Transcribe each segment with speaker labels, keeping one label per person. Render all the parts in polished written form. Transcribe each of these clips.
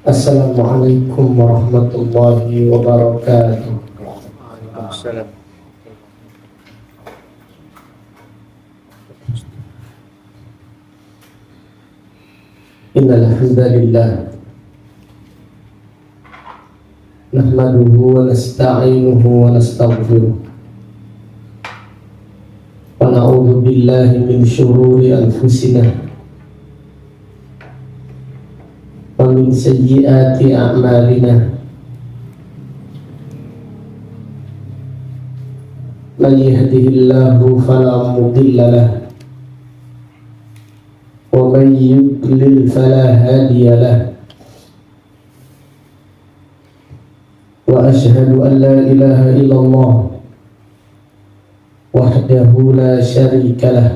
Speaker 1: Assalamualaikum warahmatullahi wabarakatuh.
Speaker 2: Waalaikumsalam.
Speaker 1: Innal hamdalillah nahmaduhu wa nasta'inuhu wa nastaghfiruh wa na'udzu billahi min shururi anfusina wa min sayyiati a'malina. Man yahdihillahu fala mudilla lahu wa man yudlil fala hadiya lahu. Wa ashhadu an la ilaha illallah wahdahu la syarika lah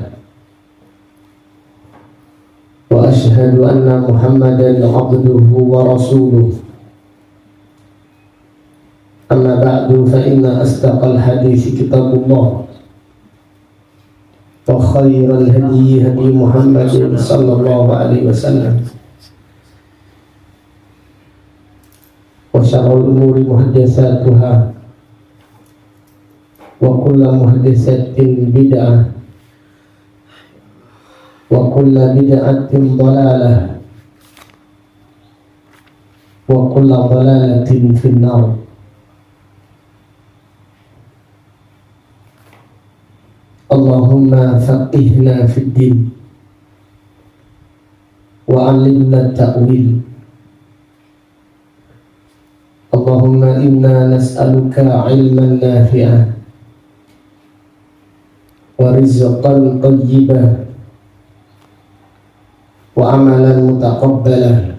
Speaker 1: wa ashhadu anna Muhammadan abduhu wa rasuluh. Amma ba'du, fa inna asdaqal hadithi kitabullah wa khairal hadi hadi Muhammadin sallallahu alaihi wasallam wa syarrul umuri muhdatsatuha wa kullu muhdatsatin bid'ah wa kullu bid'atin dhalalah wa kullu dhalalatin finnar. Allahumma faqihna fid din wa 'allimna ta'wil. Allahumma inna nas'aluka 'ilman nafi'an wa rizqan thayyiban wa 'amalan mutaqabbalan.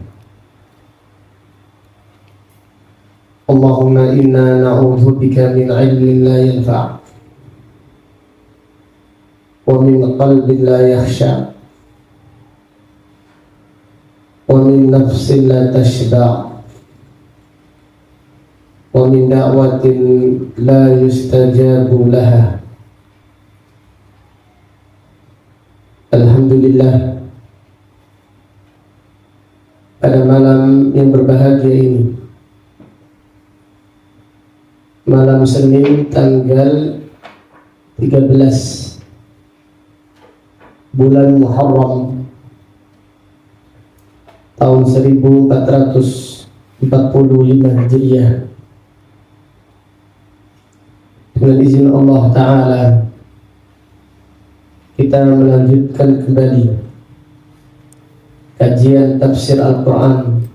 Speaker 1: Allahumma inna na'udzubika min 'ilmin la yanfa' wa min qalbin la yakhsha wa min nafsin la tashba' wa min da'watin la yustajabu laha. Alhamdulillah, pada malam yang berbahagia ini, malam Senin tanggal 13 bulan Muharram tahun 1445 Hijriah, dengan izin Allah Ta'ala kita melanjutkan kembali kajian tafsir Al-Quran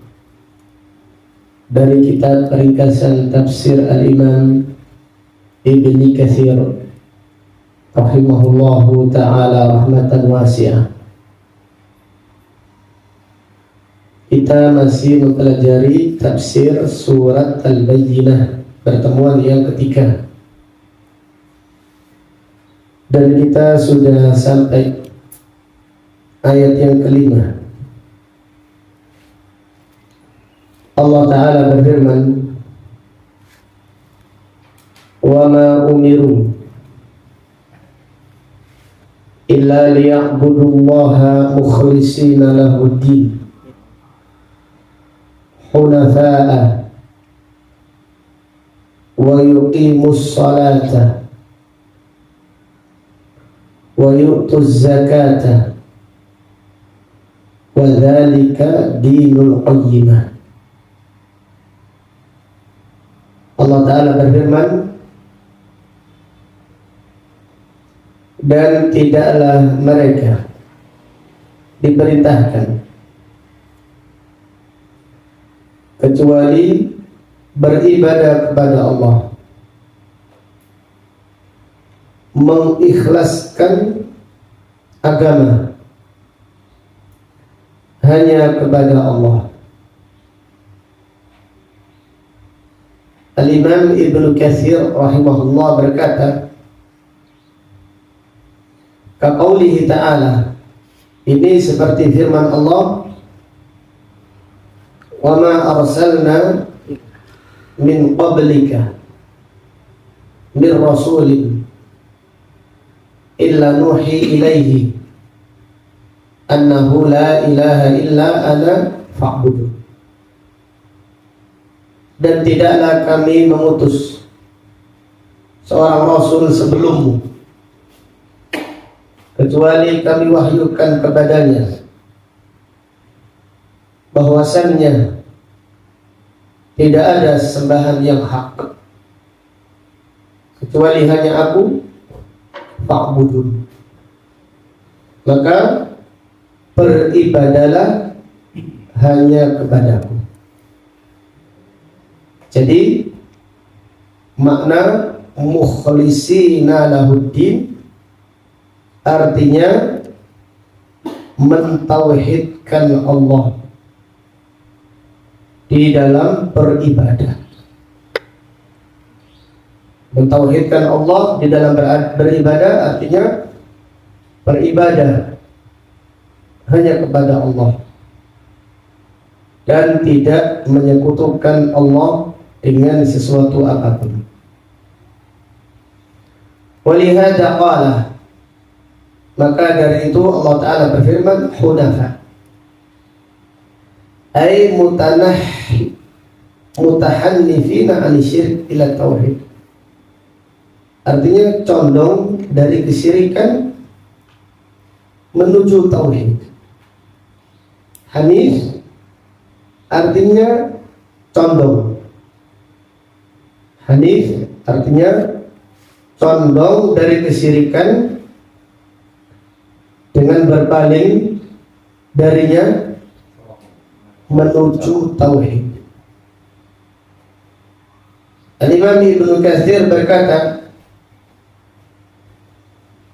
Speaker 1: dari kitab ringkasan tafsir Al-Imam Ibnu Katsir rahimahullahu ta'ala rahmatan wasi'ah. Kita masih mempelajari tafsir surat Al-Bayyinah, pertemuan yang ketiga, dan kita sudah sampai ayat yang kelima. Allah Ta'ala berfirman, wa ma umiru illa liya'budullaha mukhlishina lahuddin hunafa'a wa yuqimus salata wa yu'tuz zakata wa dzalika dinul qayyimah. Allah Ta'ala berfirman, dan tidaklah mereka diperintahkan kecuali beribadah kepada Allah, mengikhlaskan agama hanya kepada Allah. Al-Imam Ibnu Katsir rahimahullah berkata, kaqaulihi ta'ala, ini seperti firman Allah, wa ma arsalna min qablika min rasulin illa nuhi ilaihi annahu la ilaha illa ana fa'budu. dan tidaklah kami mengutus seorang rasul sebelummu kecuali kami wahyukan kepadanya bahwasannya tidak ada sembahan yang hak kecuali hanya aku, fa'budun. Maka beribadalah hanya kepadaku. Jadi makna mukhlisina lahuddin artinya mentauhidkan Allah di dalam beribadah. Mentauhidkan Allah di dalam beribadah artinya beribadah hanya kepada Allah dan tidak menyekutukan Allah dengan sesuatu apapun. Walihada qala, maka dari itu Allah Ta'ala berfirman hunafa, ay mutahannifina an syirk ila tauhid, artinya condong dari kesyirikan menuju tauhid. Hanif artinya condong. Hanif artinya condong dari kesyirikan dengan berpaling darinya menuju tauhid. Al-Imam Ibnu Katsir berkata,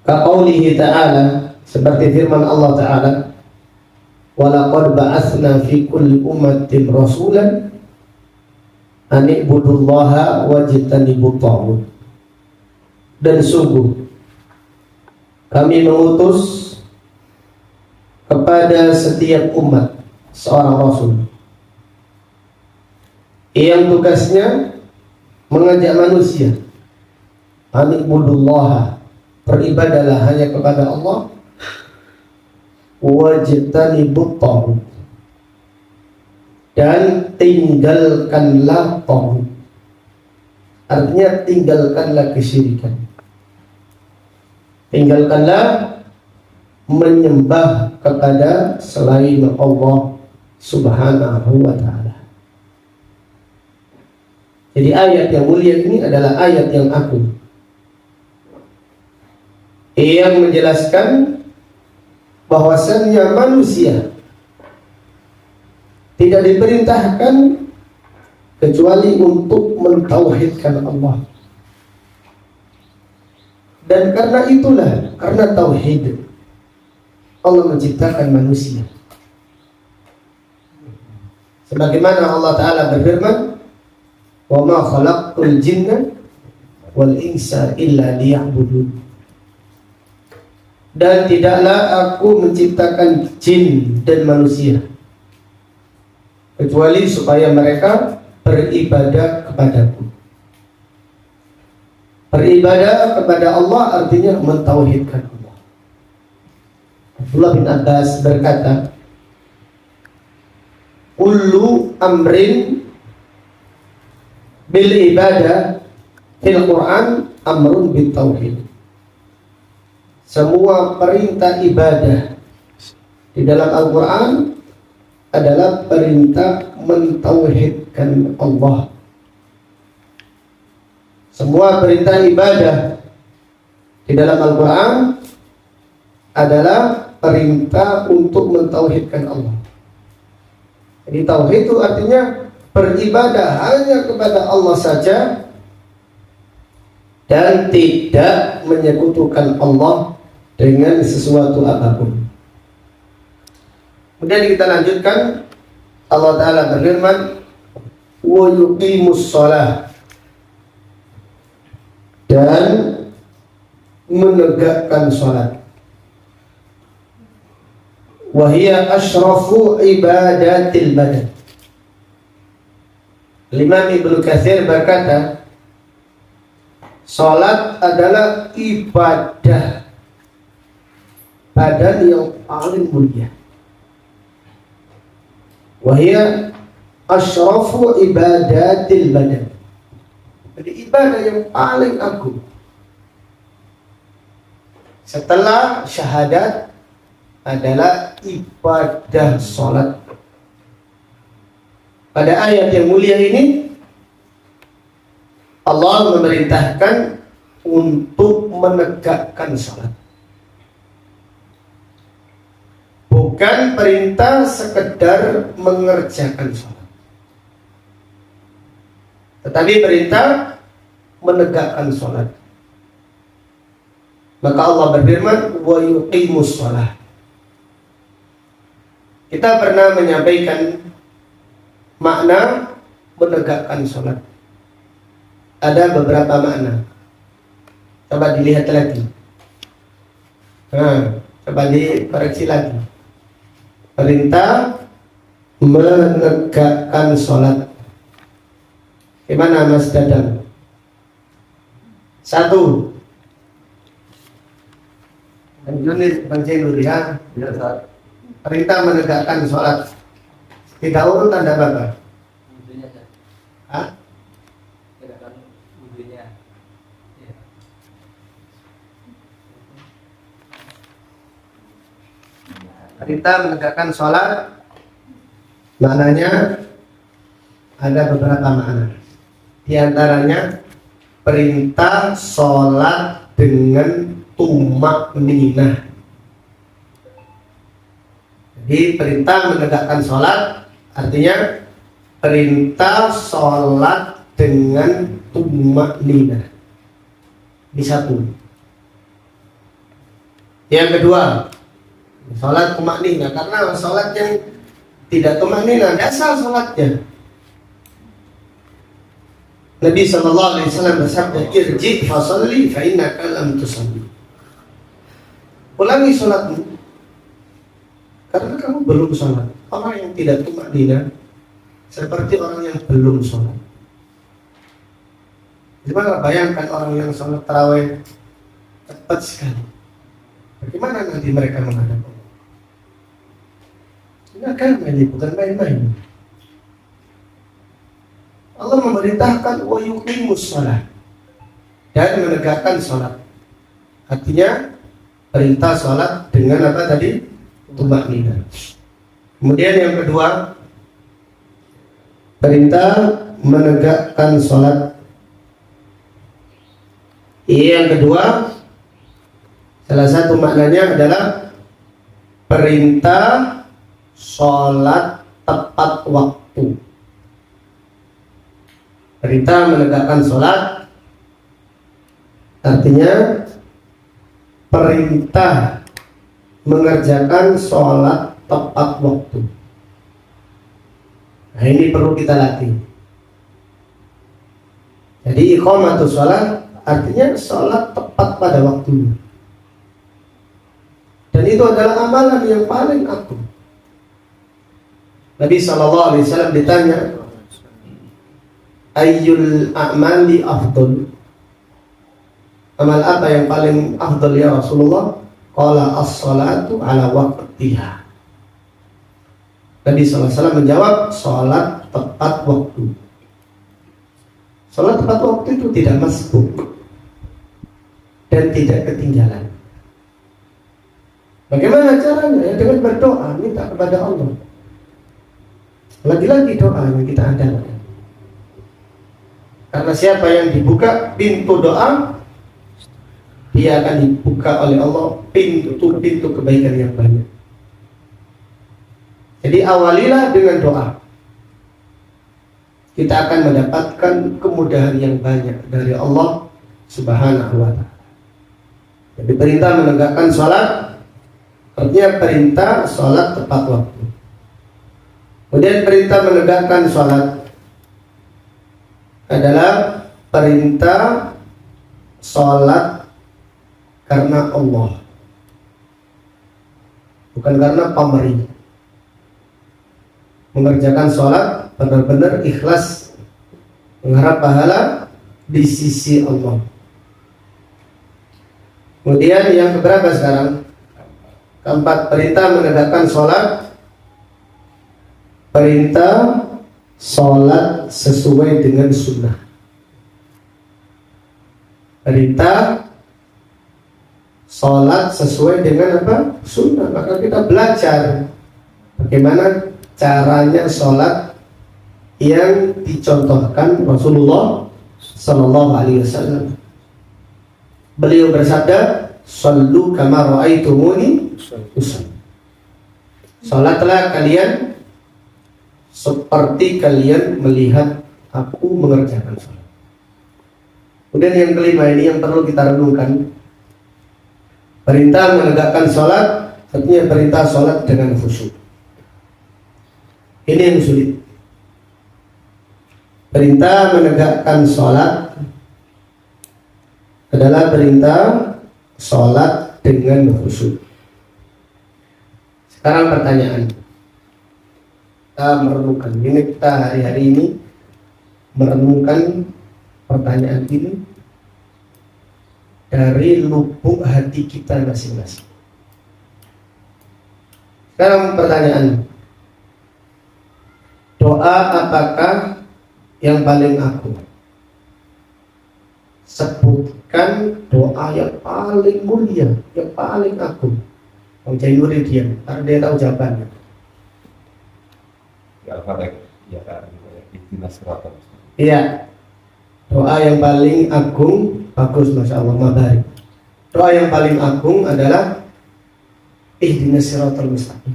Speaker 1: kaqaulihi ta'ala, seperti firman Allah Ta'ala, walaqad ba'atsna fi kulli ummatin rasulan an i'budullaha wajtanibut taghut. Dan sungguh kami mengutus kepada setiap umat seorang rasul yang tugasnya mengajak manusia an i'budullaha, beribadalah hanya kepada Allah, wajtanibut taghut, dan tinggalkanlah taghut, artinya tinggalkanlah kesyirikan, tinggalkanlah menyembah kepada selain Allah Subhanahu wa ta'ala. Jadi ayat yang mulia ini adalah ayat yang agung yang menjelaskan bahwasannya manusia tidak diperintahkan kecuali untuk mentauhidkan Allah. Dan karena itulah, karena tauhid, Allah menciptakan manusia. Sebagaimana Allah Ta'ala berfirman, wa ma khalaqtul jinna wal insa illa liya'budun. Dan tidaklah aku menciptakan jin dan manusia kecuali supaya mereka beribadah kepadaku. Beribadah kepada Allah artinya mentauhidkan Allah. Abdullah bin Abbas berkata, kullu amrin bil ibadah fil Quran amrun bit tauhid. Semua perintah ibadah di dalam Al-Quran adalah perintah mentauhidkan Allah. Semua perintah ibadah di dalam Al-Quran adalah perintah untuk mentauhidkan Allah. Jadi tauhid itu artinya beribadah hanya kepada Allah saja dan tidak menyekutukan Allah dengan sesuatu apapun. Kemudian kita lanjutkan, Allah Ta'ala berfirman, wa yuqimus shalah, dan menegakkan salat. Wa hiya asyrafu ibadatil badan. Imam Ibnu Katsir berkata, salat adalah ibadah badan yang paling mulia. Wahia asyrafu ibadatil badan. Jadi ibadah yang paling agung setelah syahadat adalah ibadah sholat. Pada ayat yang mulia ini Allah memerintahkan untuk menegakkan sholat. Bukan perintah sekedar mengerjakan sholat, tetapi perintah menegakkan sholat. Maka Allah berfirman, wa yuqimus sholat. Kita pernah menyampaikan makna menegakkan sholat. Ada beberapa makna. Coba dilihat lagi. Coba dikoreksi lagi. Perintah menegakkan sholat. Gimana Mas Dadang? 1. Bang Jainur ya. Perintah menegakkan sholat. 3 urut tanda apa?
Speaker 3: Wudhunya saja.
Speaker 1: Hah?
Speaker 3: Gerakan wudhunya. Ya.
Speaker 1: Perintah menegakkan sholat maknanya ada beberapa makna. Di antaranya perintah sholat dengan tumak ninah. Jadi perintah menegakkan sholat artinya perintah sholat dengan tumak ninah. Ini 1. Yang kedua, sholat tumak ninah, karena sholat yang tidak tumak ninah asal sholatnya. Nabi SAW bersabda, irji' fasalli fa innaka lam tusalli. Ulangi sholatmu karena kamu belum sholat. Orang yang tidak tumak ninah seperti orang yang belum sholat. Gimana bayangkan orang yang sholat tarawih cepat sekali, bagaimana nanti mereka menghadap Allah? Ini agama ini bukan main-main. Allah memerintahkan wa yuqimus shalah dan menegakkan sholat. Artinya perintah sholat dengan apa tadi? Tumak ninah. Kemudian yang kedua, perintah menegakkan sholat. Yang kedua, salah satu maknanya adalah perintah sholat tepat waktu. Perintah menegakkan sholat artinya perintah mengerjakan sholat tepat waktu. Nah, ini perlu kita latih. Jadi iqamatus sholat artinya sholat tepat pada waktunya. Dan itu adalah amalan yang paling agung. Nabi SAW ditanya, ayyul a'mali afdal, amal apa yang paling afdal ya Rasulullah? Qala as-salatu ala waqtiha. Nabi SAW menjawab, sholat tepat waktu. Sholat tepat waktu itu tidak masbuk dan tidak ketinggalan. Bagaimana caranya? Ya dengan berdoa, minta kepada Allah. Lagi-lagi doa yang kita andalkan. Karena siapa yang dibuka pintu doa, dia akan dibuka oleh Allah pintu kebaikan yang banyak. Jadi awalilah dengan doa. Kita akan mendapatkan kemudahan yang banyak dari Allah Subhanahu wa ta'ala. Jadi perintah menegakkan sholat artinya perintah sholat tepat waktu. Kemudian perintah menegakkan sholat adalah perintah sholat karena Allah, bukan karena pamrih. Mengerjakan sholat benar-benar ikhlas, mengharap pahala di sisi Allah. Kemudian yang keberapa sekarang? Keempat, perintah menegakkan sholat, perintah sholat sesuai dengan sunnah. Perintah sholat sesuai dengan apa? Sunnah. Maka kita belajar bagaimana caranya sholat yang dicontohkan Rasulullah Sallallahu Alaihi Wasallam. Beliau bersabda, "Shallu kama ra'aitumuni usalli." Sholatlah kalian seperti kalian melihat aku mengerjakan sholat. Kemudian yang kelima ini yang perlu kita renungkan. Perintah menegakkan sholat, artinya perintah sholat dengan khusyuk. Ini yang sulit. Perintah menegakkan sholat adalah perintah sholat dengan khusyuk. Sekarang pertanyaan, kita merenungkan. Ini kita hari-hari ini merenungkan pertanyaan ini dari lubuk hati kita masing-masing. Sekarang pertanyaan, doa apakah yang paling agung? Sebutkan doa yang paling mulia, yang paling agung. Yang Jainuri diam, karena dia tahu jawabannya. Iya. Doa yang paling agung, bagus, masya Allah, mabarik. Doa yang paling agung adalah ihdinas siratal mustaqim,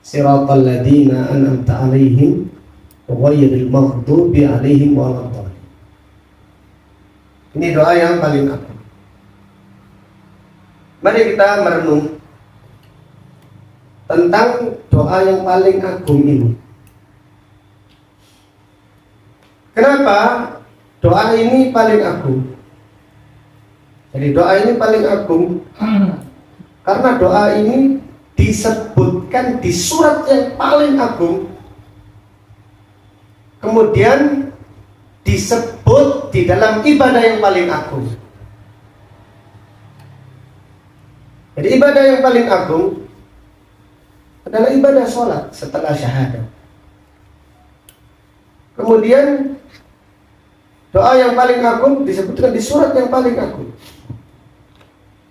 Speaker 1: siratal ladzina an'amta 'alaihim ghairil maghdubi 'alaihim waladdallin. Ini doa yang paling agung. Mari kita merenung tentang doa yang paling agung ini. Kenapa doa ini paling agung? Jadi doa ini paling agung karena doa ini disebutkan di surat yang paling agung, kemudian disebut di dalam ibadah yang paling agung. Jadi ibadah yang paling agung adalah ibadah sholat setelah syahadat. Kemudian doa yang paling agung disebutkan di surat yang paling agung.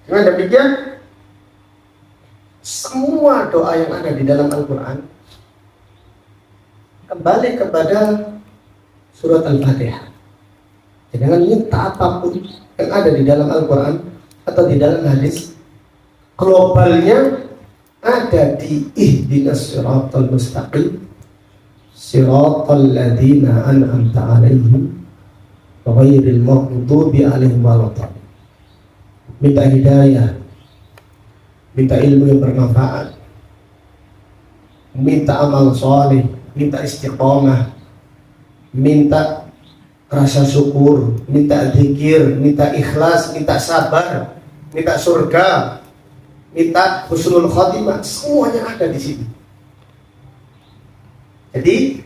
Speaker 1: Dengan demikian, semua doa yang ada di dalam Al-Quran kembali kepada surat Al-Fatihah. Jangan minta apapun yang ada di dalam Al-Quran atau di dalam hadis. Globalnya ada di ihdinas siratal mustaqim, siratal ladzina an'amta 'alaihim ghairil maghdubi 'alaihim waladdallin. Minta hidayah, minta ilmu yang bermanfaat, minta amal soleh, minta istiqomah, minta rasa syukur, minta zikir, minta ikhlas, minta sabar, minta surga, minta husnul khotimah, semuanya ada di sini. Jadi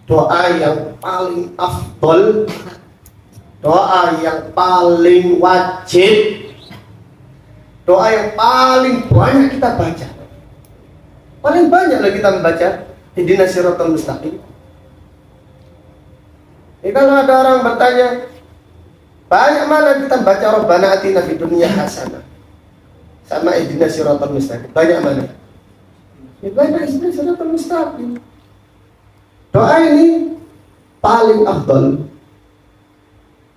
Speaker 1: doa yang paling afdol, doa yang paling wajib, doa yang paling banyak kita baca, paling banyaklah kita membaca ihdinas siratal mustaqim. Jadi kalau ada orang bertanya, banyak mana kita baca Rabbana atina fid dunya hasanah sama ihdinas siratal mustaqim, banyak mana? Ya banyak ihdinas siratal mustaqim. Doa ini paling afdal,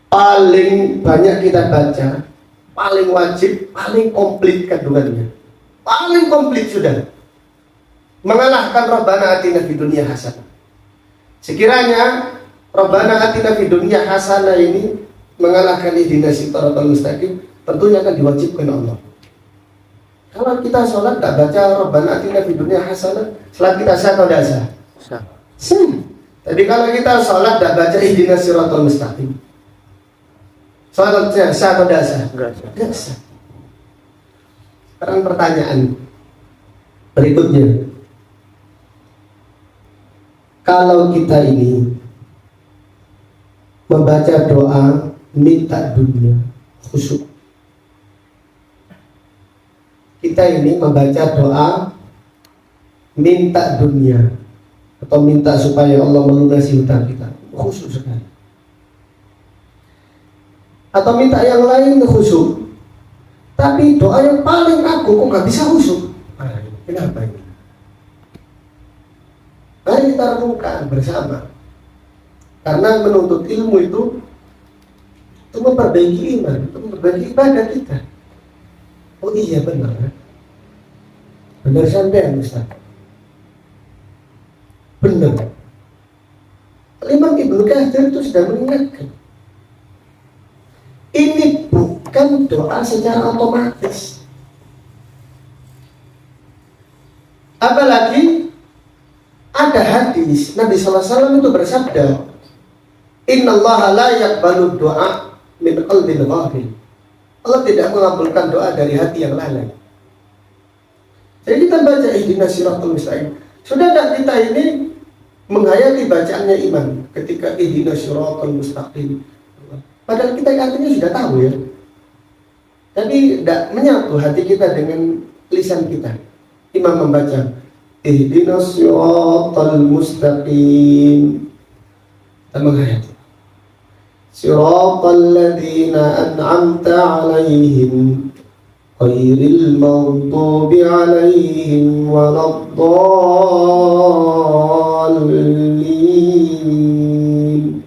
Speaker 1: paling banyak kita baca, paling wajib, paling komplit kandungannya, paling komplit sudah, mengalahkan Rabbana atina fid dunya hasanah. Sekiranya Rabbana atina fid dunya hasanah ini mengalahkan ihdinas siratal mustaqim, tentunya akan diwajibkan Allah. Kalau kita sholat tak baca Rabbana atina fid dunya hasanah, sholat kita sah atau tidak sah? Sah. Jadi kalau kita sholat tak baca ihdinas siratal mustaqim, sholatnya sah atau tidak sah? Tidak sah. Sekarang pertanyaan berikutnya, kalau kita ini membaca doa minta dunia khusyuk, kita ini membaca doa minta dunia, atau minta supaya Allah melunasi hutang kita, khusyuk sekali. Atau minta yang lain khusyuk, tapi doa yang paling agung kok nggak bisa khusyuk. Kenapa ini? Mari kita renungkan bersama. Karena menuntut ilmu itu memperbaiki iman, itu memperbaiki ibadah kita. Oh iya benar, benar sampean Ustaz. Benar. Imam Ibnu Katsir itu sudah mengingatkan. Ini bukan doa secara otomatis. Apalagi ada hadis Nabi SAW itu bersabda, Innallaha la yaqbalu du'a min qalbin ghafil. Allah tidak mengabulkan doa dari hati yang lalai. Jadi kita baca ihdinas siratal mustaqim. Sudah tidak kita ini menghayati bacaannya iman ketika ihdinas siratal mustaqim. Padahal kita artinya sudah tahu ya. Tapi tidak menyatu hati kita dengan lisan kita. Imam membaca ihdinas siratal mustaqim. Kita menghayati siratal ladzina an'amta 'alaihim ghairil maghdubi 'alaihim waladdallin.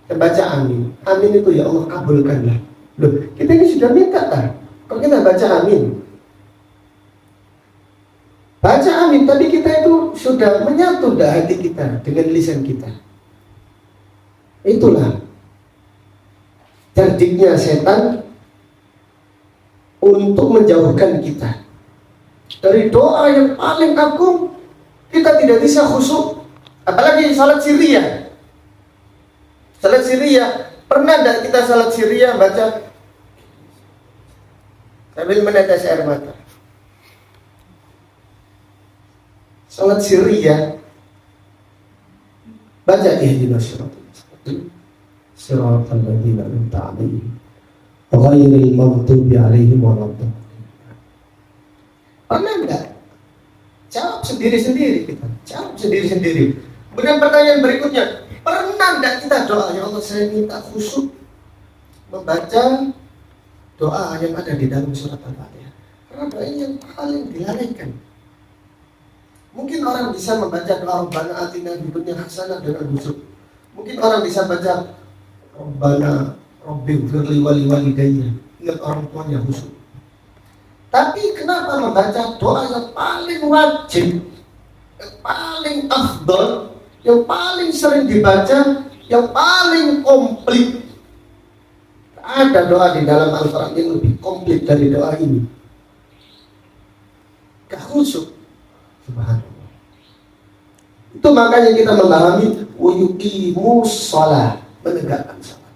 Speaker 1: Kita baca amin. Amin itu ya Allah kabulkanlah. Loh, kita ini sudah minta kan? Kok kita baca amin? Baca amin, tapi kita itu sudah menyatu dah hati kita dengan lisan kita. Itulah cerdiknya setan untuk menjauhkan kita dari doa yang paling agung. Kita tidak bisa khusyuk, apalagi salat sirriyah. Salat sirriyah, pernah tidak kita salat sirriyah baca sambil menetes air mata? Salat sirriyah baca ihdinas siratal mustaqim siratal ladzina an'amta 'alaihim ghairil maghdubi 'alaihim waladdallin. Pernah enggak? Jawab sendiri-sendiri kita. Jawab sendiri-sendiri. Kemudian pertanyaan berikutnya, pernah enggak kita doa, ya Allah saya minta khusyuk membaca doa yang ada di dalam surat Al-Fatihah. Karena doa ini yang paling dilalaikan. Mungkin orang bisa membaca doa Rabbana atina fid dunya hasanah dengan khusyuk. Mungkin orang bisa baca Rabbana rabbighfirli wa liwalidayya, ingat orang tuanya khusyuk. Tapi kenapa membaca doa yang paling wajib, yang paling afdal, yang paling sering dibaca, yang paling komplit? Ada doa di dalam Al-Quran yang lebih komplit dari doa ini. Gak khusyuk. Subhanallah. Itu makanya kita memahami wuyukimus sholat, menegakkan sholat.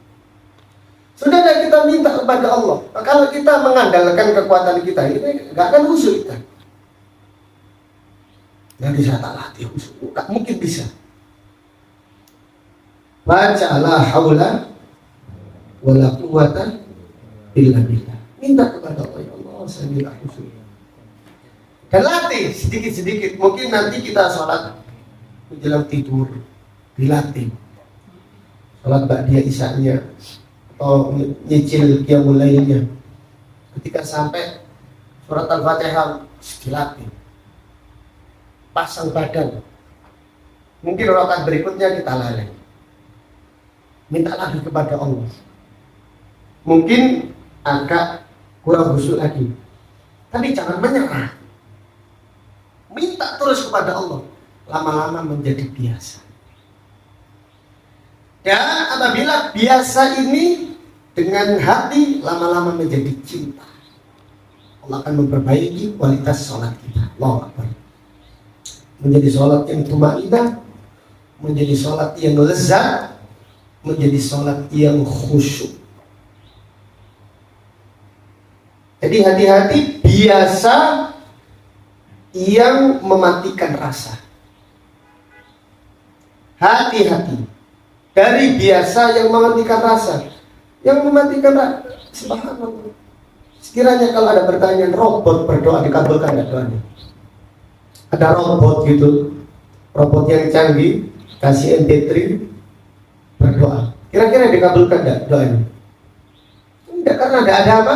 Speaker 1: Sudah ada kita minta kepada Allah. Kalau kita mengandalkan kekuatan kita, ini gak akan khusyuk kita. Gak bisa tak latih khusyuk, gak mungkin bisa. Baca la haula wala quwwata illa billah. Minta kepada Allah, ya Allah saya minta khusyuk. Dan latih sedikit-sedikit. Mungkin nanti kita sholat menjelang tidur, dilatih. Sholat ba'diyah isya-nya atau nyicil qiyamul lailnya. Ketika sampai surat Al-Fatihah dilatih. Pasang badan. Mungkin rakaat berikutnya kita lalai. Minta lagi kepada Allah. Mungkin agak kurang khusyuk lagi. Tapi jangan menyerah. Minta terus kepada Allah. Lama-lama menjadi biasa. Dan apabila biasa ini dengan hati, lama-lama menjadi cinta. Allah akan memperbaiki kualitas sholat kita. Allahu Akbar. Menjadi sholat yang tumainah, menjadi sholat yang lezat, menjadi sholat yang khusyuk. Jadi hati-hati biasa yang mematikan rasa. Hati-hati dari biasa yang mematikan rasa. Yang mematikan rasa, subhanallah. Sekiranya kalau ada pertanyaan robot berdoa dikabulkan nggak doanya? Ada robot gitu robot yang canggih, kasih MP3, berdoa. Kira-kira dikabulkan enggak doanya? Tidak, karena tidak ada apa?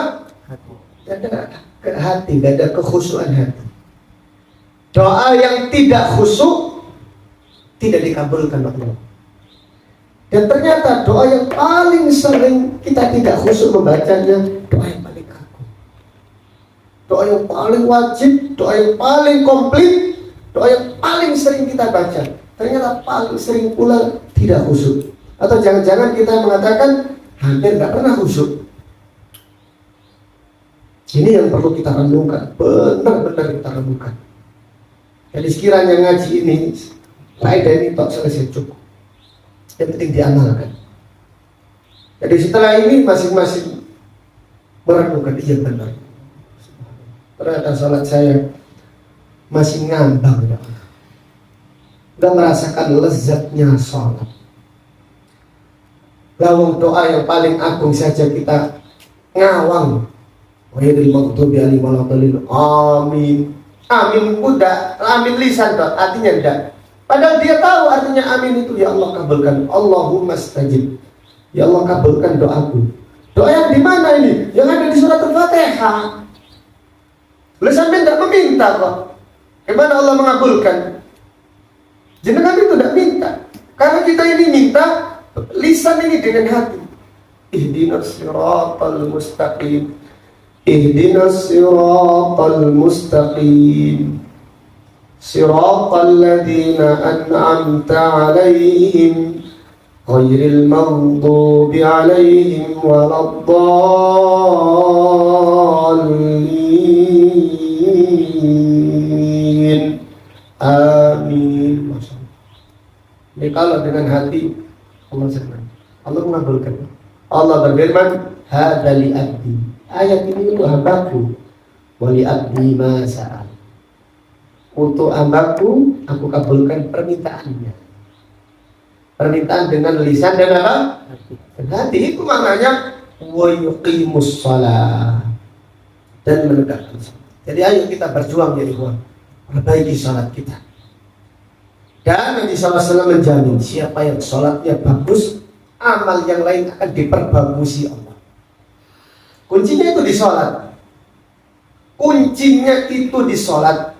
Speaker 1: Tidak ada ke hati, tidak ada kekhusyuan hati. Doa yang tidak khusyuk tidak dikabulkan Allah. Dan ternyata doa yang paling sering kita tidak khusyuk membacanya, doa yang paling agung, doa yang paling wajib, doa yang paling komplit, doa yang paling sering kita baca, ternyata paling sering pula tidak khusyuk. Atau jangan-jangan kita mengatakan hampir tidak pernah khusyuk. Ini yang perlu kita renungkan, benar-benar kita renungkan. Jadi sekiranya ngaji ini, faedah ini tak selesai cukup. Yang penting diamalkan. Jadi setelah ini masing-masing merenungkan, iya benar. Ternyata salat saya masih ngambang, ya. Nggak merasakan lezatnya salat. Lawang doa yang paling agung saja kita ngawang. Wairil maghdubi alaihim waladdallin. Amin. Amin udah, amin lisan dok, artinya enggak. Padahal dia tahu artinya amin itu, ya Allah kabulkan. Allahumma stajib. Ya Allah kabulkan doaku. Doa yang di mana ini? Yang ada di surat Al-Fatihah. Boleh sampai tidak meminta kok. Gimana Allah mengabulkan? Jenengan itu tidak minta. Karena kita ini minta lisan ini dengan hati. Ihdinas siratal mustaqim. Ihdinas siratal mustaqim. Siratal ladzina an'amta 'alaihim ghairil maghdubi 'alaihim waladdallin. Amin. Ini kalau dengan hati Allah senang, Allah mengabulkan. Allah berfirman, hadza li abdi. Ayat ini untuk hambaku. Wa li abdi ma sa'al. Untuk hambaku, aku kabulkan permintaannya. Permintaan dengan lisan dan apa? Dan hati. Itu maknanya wa yuqimus shalah, dan menegakkan salat. Jadi ayo kita berjuang ya ikhwan, perbaiki salat kita. Dan Nabi SAW menjamin siapa yang salatnya bagus, amal yang lain akan diperbagusi Allah. Kuncinya itu di salat. Kuncinya itu di salat.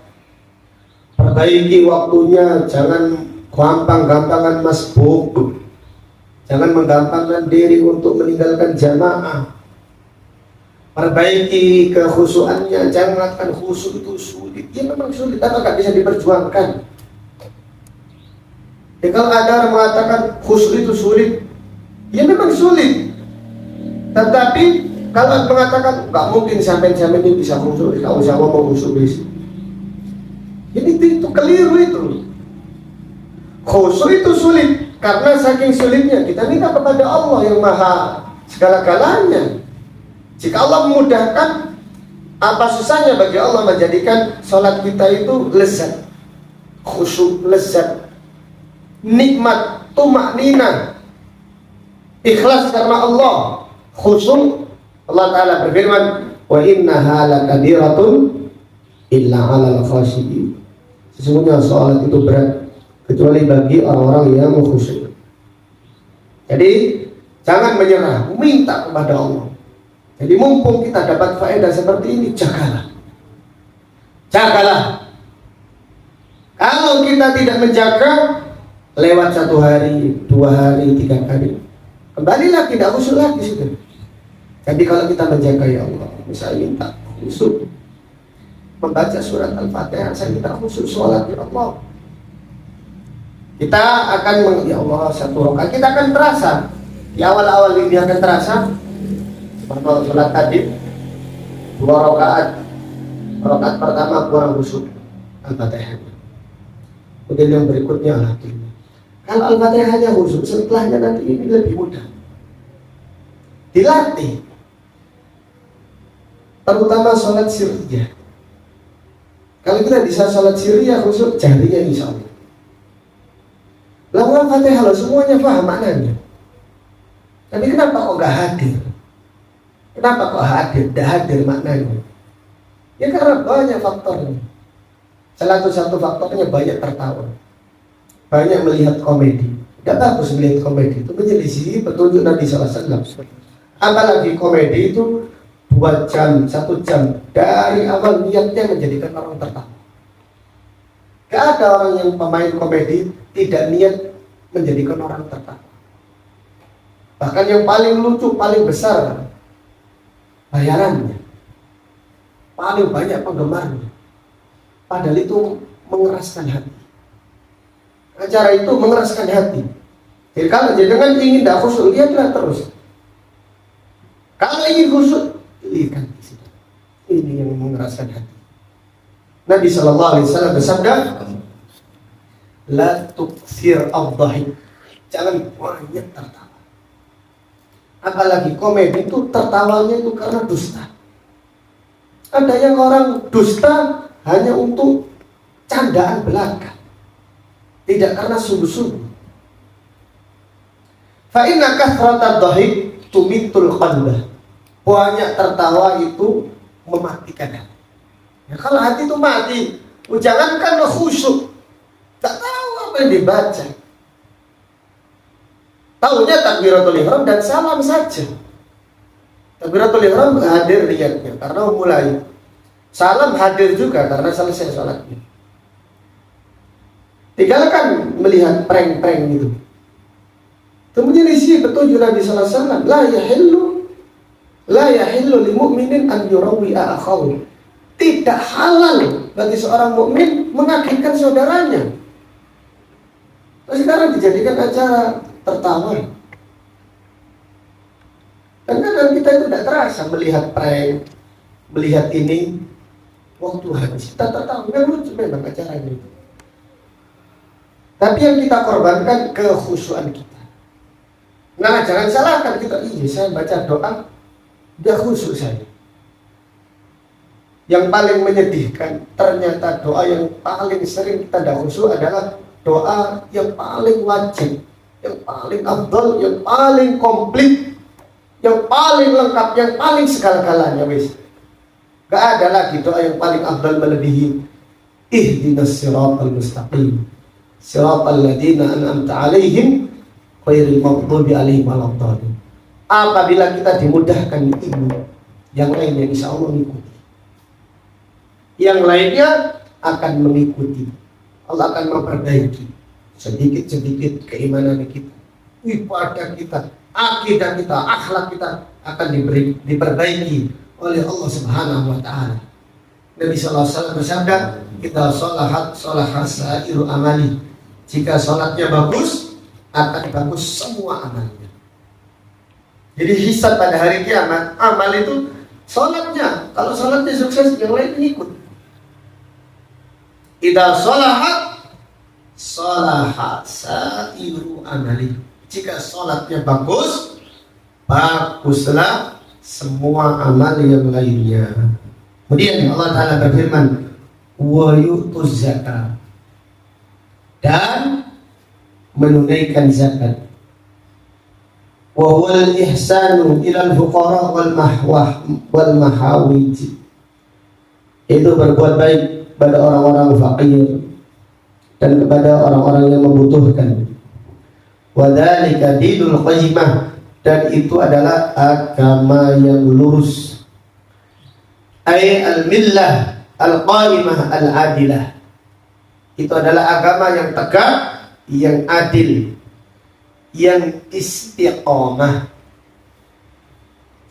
Speaker 1: Perbaiki waktunya, jangan gampang-gampangan masbuk. Jangan menggampangkan diri untuk meninggalkan jamaah. Perbaiki kekhusyuannya, jangan melakukan khusyuk itu sulit. Ya memang sulit, tapi nggak bisa diperjuangkan. Ya kalau ada orang mengatakan khusyuk itu sulit, ya memang sulit. Tetapi kalau mengatakan nggak mungkin sampai ini bisa khusyuk, nggak usah ngomong khusyuk besok. Ini itu keliru itu. Khusyuk itu sulit karena saking sulitnya kita minta kepada Allah yang maha segala-galanya. Jika Allah memudahkan, apa susahnya bagi Allah menjadikan sholat kita itu lezat, khusyuk, lezat, nikmat, tumaknina, ikhlas karena Allah, khusyuk. Allah Ta'ala berfirman, wa innaha lakabiratun illa 'alal khashiyin. Sesungguhnya sholat itu berat kecuali bagi orang-orang yang khusyuk. Jadi jangan menyerah, minta kepada Allah. Jadi mumpung kita dapat faedah seperti ini, jagalah. Jagalah. Kalau kita tidak menjaga, lewat 1 hari, 2 hari, 3 hari, kembalilah tidak khusyuk lagi sudah. Jadi kalau kita menjaga, ya Allah, saya minta khusyuk membaca surat Al-Fatihah, saya minta khusyuk sholat, ya Allah. Kita akan, ya Allah, 1 rakaat kita akan terasa. Di awal-awal ini akan terasa. Seperti sholat tadi 2 rakaat. Rakaat pertama kurang khusyuk Al-Fatihah. Kemudian yang berikutnya alhamdulillah. Kalau Al-Fatihahnya khusyuk, setelahnya nanti ini lebih mudah. Dilatih. Terutama sholat sirriyah. Kalau kita bisa sholat sirriyah khusyuk, jarinya insya Allah. Lalu Al-Fatihah lo semuanya paham maknanya. Tapi kenapa kok gak hadir? Kenapa kok hadir? Tidak hadir maknanya. Ya karena banyak faktornya. Salah satu faktornya banyak tertawa. banyak melihat komedi. Tidak bagus melihat komedi, itu menyelisih petunjuk Nabi SAW. Apalagi komedi itu 2 jam, 1 jam dari awal niatnya menjadikan orang tertawa. Gak ada orang yang pemain komedi tidak niat menjadikan orang tertawa. Bahkan yang paling lucu, paling besar bayarannya, paling banyak penggemarnya, padahal itu mengeraskan hati. Acara itu mengeraskan hati. Jadi kalau jenengan ingin tidak khusyuk, lihatlah terus. Kalau ingin khusyuk, lihat di situ. Ini yang mengeraskan hati. Nabi SAW bersabda, la tukthir ad-dhahik, jangan banyak tertawa. Apalagi komedi itu tertawanya itu karena dusta. Ada yang orang dusta hanya untuk candaan belaka, tidak karena sungguh-sungguh. Fa inna kathrata dhahik tumitul qalbah. Banyak tertawa itu mematikan hati. Ya, kalau hati itu mati, jangankan khusyuk, tak tahu apa yang dibaca. Tahunya takbiratul ihram dan salam saja. Takbiratul ihram hadir niatnya karena mulai. Salam hadir juga karena selesai sholatnya. Tinggalkan melihat prank-prank itu. Kemudian isi petunjuk Nabi sallallahu alaihi wasallam, la yahillu lil mu'minin an yurawi'a akhahu. Tidak halal bagi seorang mukmin mengagetkan saudaranya. Nah, sekarang dijadikan acara tertawa. Dan kadang kita itu tidak terasa melihat prank, melihat ini. Waktu habis kita tertawa, memang lucu memang acaranya itu. Tapi yang kita korbankan kekhusyuan kita. Nah, jangan salahkan kita. Saya baca doa, dia khusyuk saya. Yang paling menyedihkan, ternyata doa yang paling sering kita tidak khusyuk adalah doa yang paling wajib, yang paling afdal, yang paling komplit, yang paling lengkap, yang paling segala-galanya. Gak ada lagi doa yang paling afdal melebihi ihdinas siratal mustaqim siratal ladzina an'amta 'alaihim ghairil maghdubi 'alaihim waladdallin. Apabila kita dimudahkan ini, yang lainnya insya Allah mengikuti. Yang lainnya akan mengikuti. Allah akan memperbaiki sedikit-sedikit keimanan kita, ibadah kita, akidah kita, akhlak kita akan diperbaiki oleh Allah Subhanahu wa taala. Nabi sallallahu alaihi wasallam bersabda, "Kita sholahat sairu amali." Jika salatnya bagus, akan bagus semua amalnya. Jadi hisab pada hari kiamat, amal itu salatnya. Kalau salatnya sukses, yang lain ikut. Idza sholahat sairu amali. Jika salatnya bagus, baguslah semua amal yang lainnya. Kemudian Allah Ta'ala berfirman, wa yu'tuz zakat, dan menunaikan zakat. Wa huwal ihsanu ilal fuqara wal mahawij, itu berbuat baik pada orang-orang fakir dan kepada orang-orang yang membutuhkan. Wa dzalika dinul qayyimah, dan itu adalah agama yang lurus. Ay al-millah al-qaimah al-adilah. Itu adalah agama yang tegak, yang adil, yang istiqamah.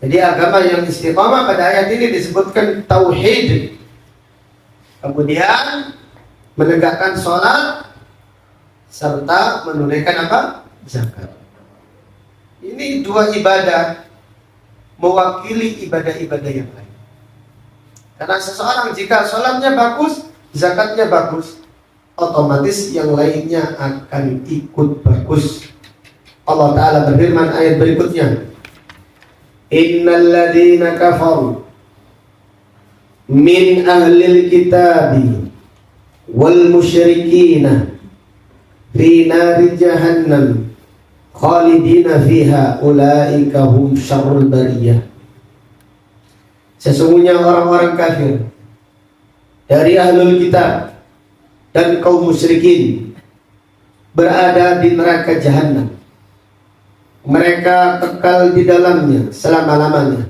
Speaker 1: Jadi agama yang istiqamah pada ayat ini disebutkan tauhid. Kemudian menegakkan sholat serta menunaikan apa? Zakat. Ini dua ibadah mewakili ibadah-ibadah yang lain. Karena seseorang jika sholatnya bagus, zakatnya bagus, otomatis yang lainnya akan ikut bagus. Allah Ta'ala berfirman ayat berikutnya, innal ladzina kafaru min ahlil kitabi wal musyrikina fi nari jahannam khalidina fiha ulaika hum syarrul bariyah. Sesungguhnya orang-orang kafir dari ahlul kitab dan kaum musyrikin berada di neraka jahanam. Mereka kekal di dalamnya selama-lamanya.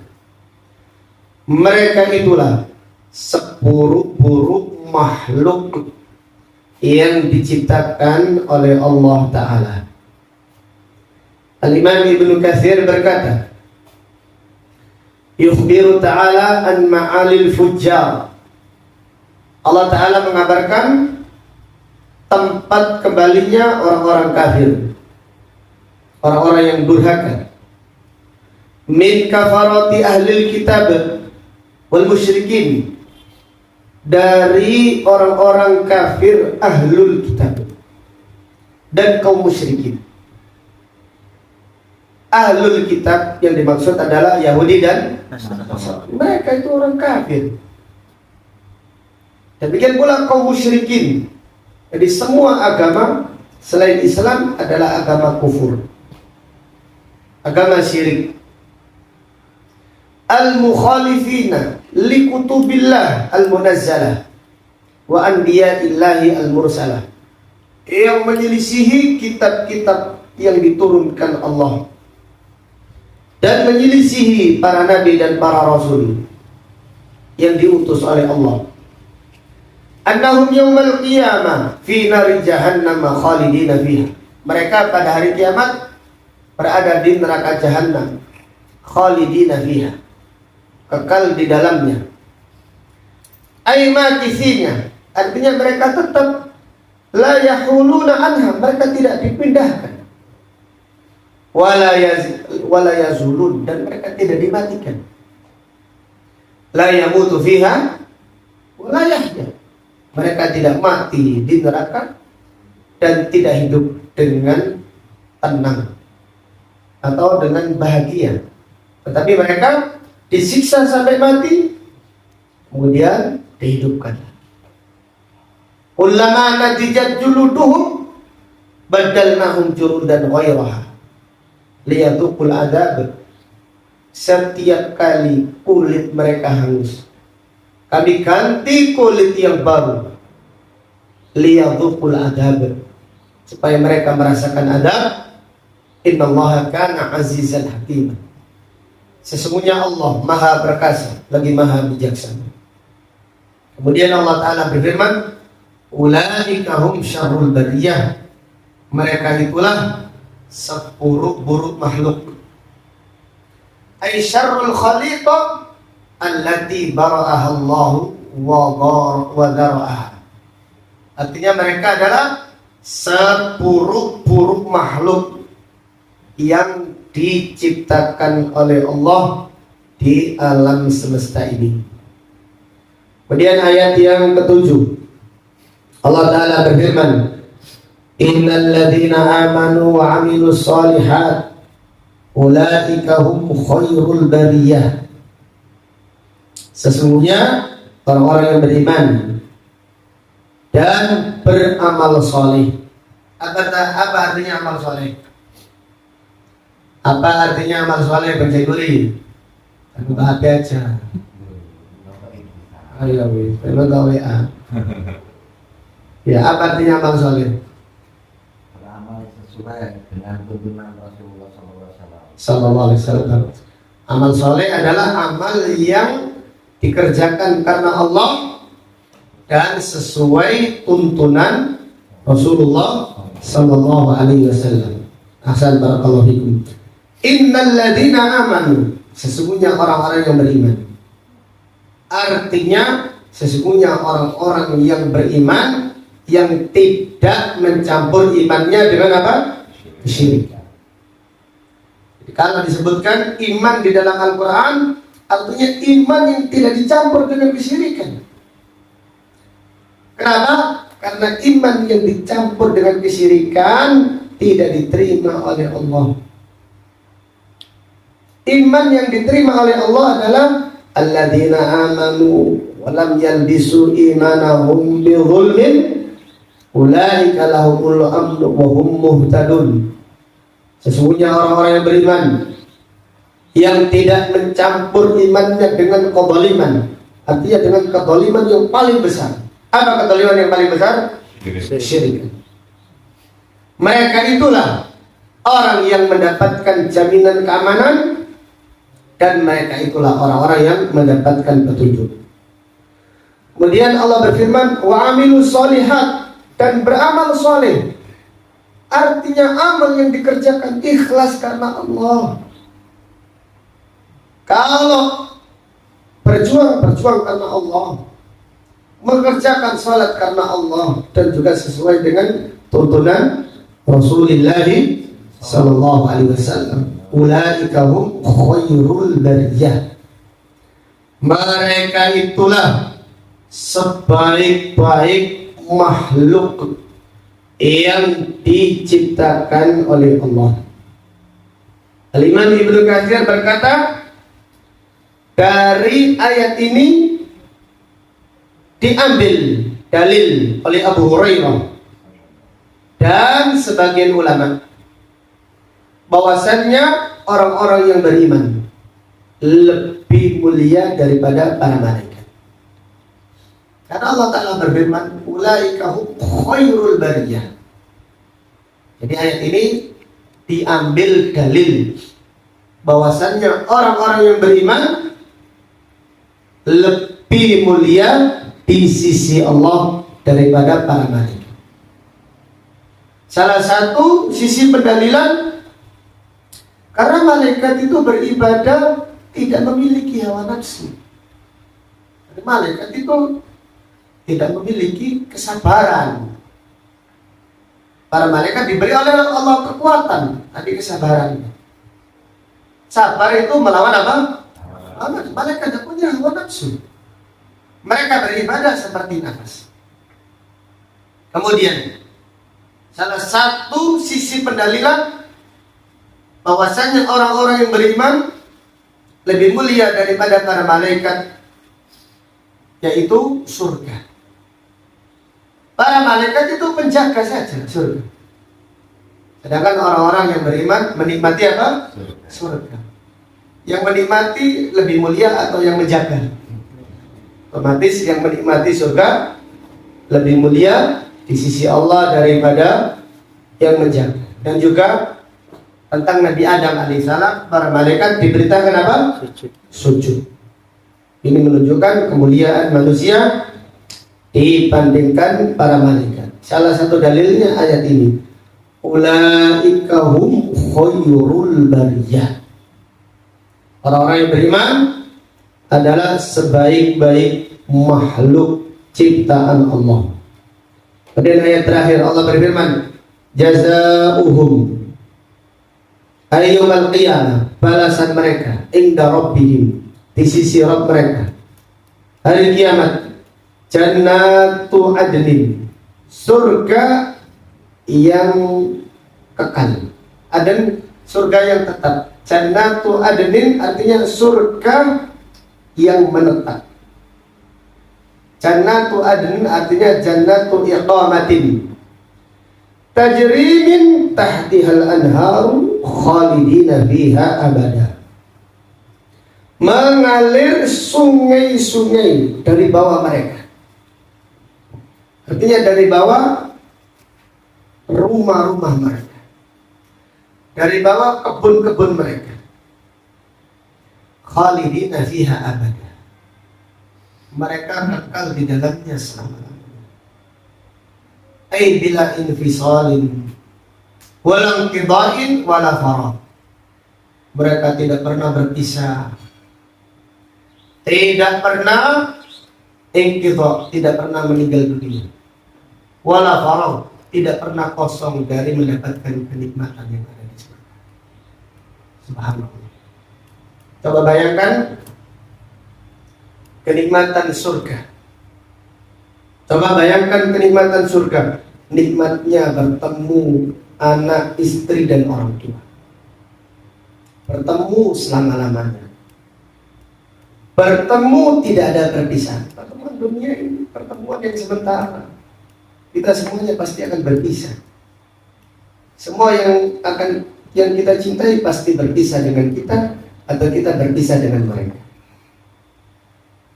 Speaker 1: Mereka itulah seburuk-buruk makhluk yang diciptakan oleh Allah Ta'ala. Al-Imam Ibnu Katsir berkata, yukhbiru ta'ala an ma'alil fujjar. Allah Ta'ala mengabarkan tempat kembalinya orang-orang kafir, orang-orang yang durhaka, min kafarati ahlil kitab wal musyrikin, dari orang-orang kafir ahlul kitab dan kaum musyrikin. Ahlul kitab yang dimaksud adalah Yahudi dan Nasrani. Mereka itu orang kafir. Demikian pula kaum musyrikin. Jadi semua agama selain Islam adalah agama kufur, agama syirik. Al-mukhalifina li kutubillah al-munazzalah wa anbiya'illahi al-mursalah, yang menyelisihi kitab-kitab yang diturunkan Allah dan menyelisihi para nabi dan para rasul yang diutus oleh Allah. Annahum yawmal qiyamah fi nari jahannam khalidina fiha. Mereka pada hari kiamat berada di neraka jahanam, khalidina fiha, kekal di dalamnya. Aimakisinya, artinya mereka tetap la yahuluna anha, mereka tidak dipindahkan. Wala yazulun, dan mereka tidak dimatikan. La yamutu fiha wala yahya, mereka tidak mati di neraka dan tidak hidup dengan tenang atau dengan bahagia, tetapi mereka disiksa sampai mati, kemudian dihidupkan. Kullama nadijat juluduhum badalnahum juludan ghairaha liyadhuqul adzab. Setiap kali kulit mereka hangus, kami ganti kulit yang baru, liyadhuqul adzab, supaya mereka merasakan adab. Innallaha kana azizan hakim. Sesungguhnya Allah maha perkasa lagi maha bijaksana. Kemudian Allah Ta'ala berfirman, ulaika hum syarrul bariyah, mereka itulah seburuk-buruk makhluk. Ay syarrul khaliqah allati bara'aha Allah wa dara'aha. Artinya mereka adalah seburuk-buruk makhluk yang diciptakan oleh Allah di alam semesta ini. Kemudian ayat yang ketujuh, Allah Ta'ala berfirman, innal ladzina amanu wa amilus shalihat ulaika hum khairul bariyah. Sesungguhnya orang-orang yang beriman dan beramal soleh. Apa artinya amal soleh? Apa artinya amal soleh, Bang Jaiguri? Aku bahagia aja. Ayo wis, belum tahu WA. Ya, apa artinya amal soleh?
Speaker 4: Beramal sesuai dengan tuntunan Rasulullah
Speaker 1: Sallallahu Alaihi Wasallam. Amal soleh adalah amal yang dikerjakan karena Allah dan sesuai tuntunan Rasulullah Sallallahu Alaihi Wasallam. Ahsan barakallahu fikum. Innal ladzina amanu, sesungguhnya orang-orang yang beriman. Artinya sesungguhnya orang-orang yang beriman yang tidak mencampur imannya dengan apa? Kesyirikan. Kalau disebutkan iman di dalam Al-Quran, artinya iman yang tidak dicampur dengan kesyirikan. Kenapa? Karena iman yang dicampur dengan kesyirikan tidak diterima oleh Allah. Iman yang diterima oleh Allah adalah alladzina amanu wa lam yalbisu imanahum bidzulmin ulaika lahumul amnu wa hum muhtadun. Sesungguhnya orang-orang yang beriman yang tidak mencampur imannya dengan kezaliman, artinya dengan kezaliman yang paling besar. Apa kezaliman yang paling besar? Syirik. Mereka itulah orang yang mendapatkan jaminan keamanan, dan mereka itulah orang-orang yang mendapatkan petunjuk. Kemudian Allah berfirman, wa amilus sholihat, dan beramal soleh. Artinya amal yang dikerjakan ikhlas karena Allah. Kalau berjuang karena Allah, mengerjakan salat karena Allah, dan juga sesuai dengan tuntunan Rasulullah sallallahu alaihi wasallam, ulaika hum khairul bariyah. Mereka itulah sebaik-baik makhluk yang diciptakan oleh Allah. Al-Imam Ibnu Katsir berkata, dari ayat ini diambil dalil oleh Abu Hurairah dan sebagian ulama bahwasannya orang-orang yang beriman lebih mulia daripada para malaikat. Karena Allah Ta'ala berfirman, ulaika hum khairul bariyah. Jadi ayat ini diambil dalil bahwasannya orang-orang yang beriman lebih mulia di sisi Allah daripada para malaikat. Salah satu sisi pendalilan, karena malaikat itu beribadah tidak memiliki hawa nafsu. Malaikat itu tidak memiliki kesabaran. Para malaikat diberi oleh Allah kekuatan, tapi kesabaran. Sabar itu melawan apa? Malaikat tidak punya hawa nafsu. Mereka beribadah seperti nafas. Kemudian salah satu sisi pendalilan bahwasanya orang-orang yang beriman lebih mulia daripada para malaikat, yaitu surga. Para malaikat itu penjaga saja surga. Sedangkan orang-orang yang beriman menikmati apa? Surga. Yang menikmati lebih mulia atau yang menjaga? Otomatis yang menikmati surga lebih mulia di sisi Allah daripada yang menjaga. Dan juga tentang Nabi Adam alaihissalam, para malaikat diberitakan apa? Sujud. Ini menunjukkan kemuliaan manusia dibandingkan para malaikat. Salah satu dalilnya ayat ini, ulaika hum khairul bariyah. Orang-orang yang beriman adalah sebaik-baik makhluk ciptaan Allah. Kemudian ayat terakhir Allah berfirman, jazaohum ayyumal qiyamah, balasan mereka inda rabbihim, di sisi Rabb mereka hari kiamat, jannatu adnin, surga yang kekal. Aden, surga yang tetap. Jannatu adnin artinya surga yang menetap. Jannatu adnin artinya jannatu iqamatin, tajri min tahtihal anharu khalidina fiha abada. Mengalir sungai-sungai dari bawah mereka. Artinya dari bawah rumah-rumah mereka, dari bawah kebun-kebun mereka. Khalidina fiha abada. Mereka kekal di dalamnya selama-lamanya. Ai bila infisalin wala inqida'in wala farah. Mereka tidak pernah berpisah, tidak pernah inqidha', tidak pernah meninggal dunia, wala farah, tidak pernah kosong dari mendapatkan kenikmatan yang ada di surga. Subhanallah. Coba bayangkan kenikmatan surga. Coba bayangkan kenikmatan surga. Nikmatnya bertemu anak, istri, dan orang tua. Bertemu selama-lamanya. Bertemu tidak ada perpisahan. Pertemuan dunia ini pertemuan yang sementara. Kita semuanya pasti akan berpisah. Semua yang kita cintai pasti berpisah dengan kita, atau kita berpisah dengan mereka.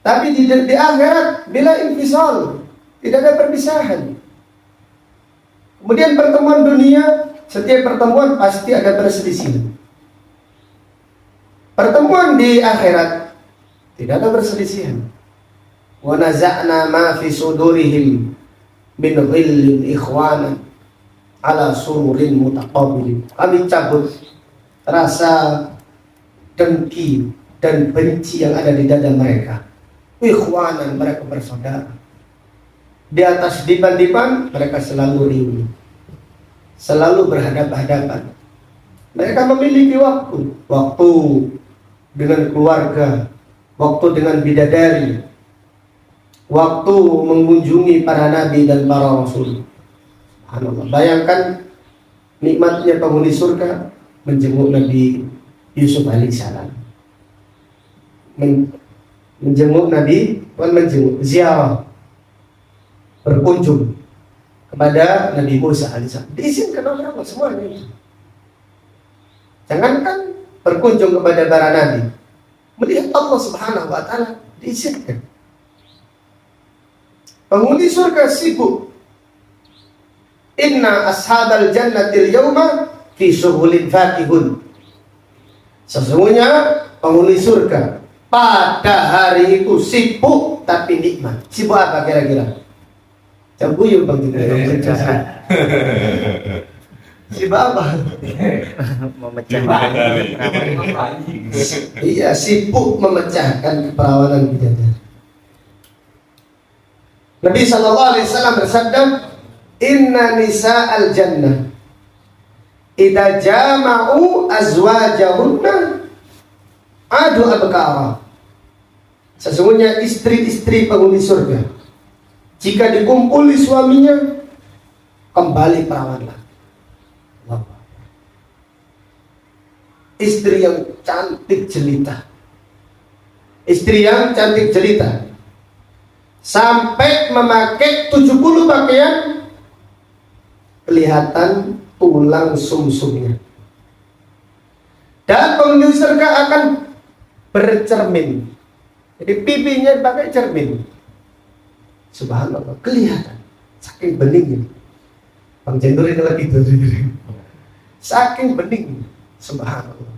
Speaker 1: Tapi di akhirat bila infisal, tidak ada perpisahan. Kemudian pertemuan dunia, setiap pertemuan pasti ada perselisihan. Pertemuan di akhirat tidak ada perselisihan. Wa naza'na ma fi sudurihim min ghillin ikhwanan ala sururin mutaqabilin. Kami cabut rasa dengki dan benci yang ada di dada mereka. Ikhwanan, mereka bersaudara. Di atas dipan-dipan mereka selalu riuh, selalu berhadapan-hadapan. Mereka memiliki waktu dengan keluarga, waktu dengan bidadari, waktu mengunjungi para nabi dan para rasul. Subhanallah. Bayangkan nikmatnya penghuni surga menjenguk Nabi Yusuf alaihissalam, menjenguk Nabi, ziarah, berkunjung kepada Nabi Musa alaihissalam. Diizinkan oleh Allah semuanya itu. Jangankan berkunjung kepada para nabi, melihat Allah Subhanahu wa taala diizinkan. Penghuni surga sibuk. Inna ashabal jannatil yawma fi syughulin fakihun. Sesungguhnya penghuni surga pada hari itu sibuk tapi nikmat. Sibuk apa kira-kira? Cambuyung bang tidak. Sibuk apa?
Speaker 2: Memecahkan
Speaker 1: Iya, sibuk memecahkan keperawanan bidadari. Nabi SAW bersabda, Inna nisa'al jannah idza jama'u azwajahunna adu abkara. Sesungguhnya istri-istri penghuni surga, jika dikumpuli suaminya, kembali perawan lagi. Istri yang cantik jelita, istri yang cantik jelita, sampai memakai 70 pakaian, kelihatan tulang sumsumnya. Dan penghuni surga akan bercermin. Jadi pipinya pakai cermin. Subhanallah, kelihatan saking beningnya. Bang Jendur ini lagi tidur. Saking bening, subhanallah.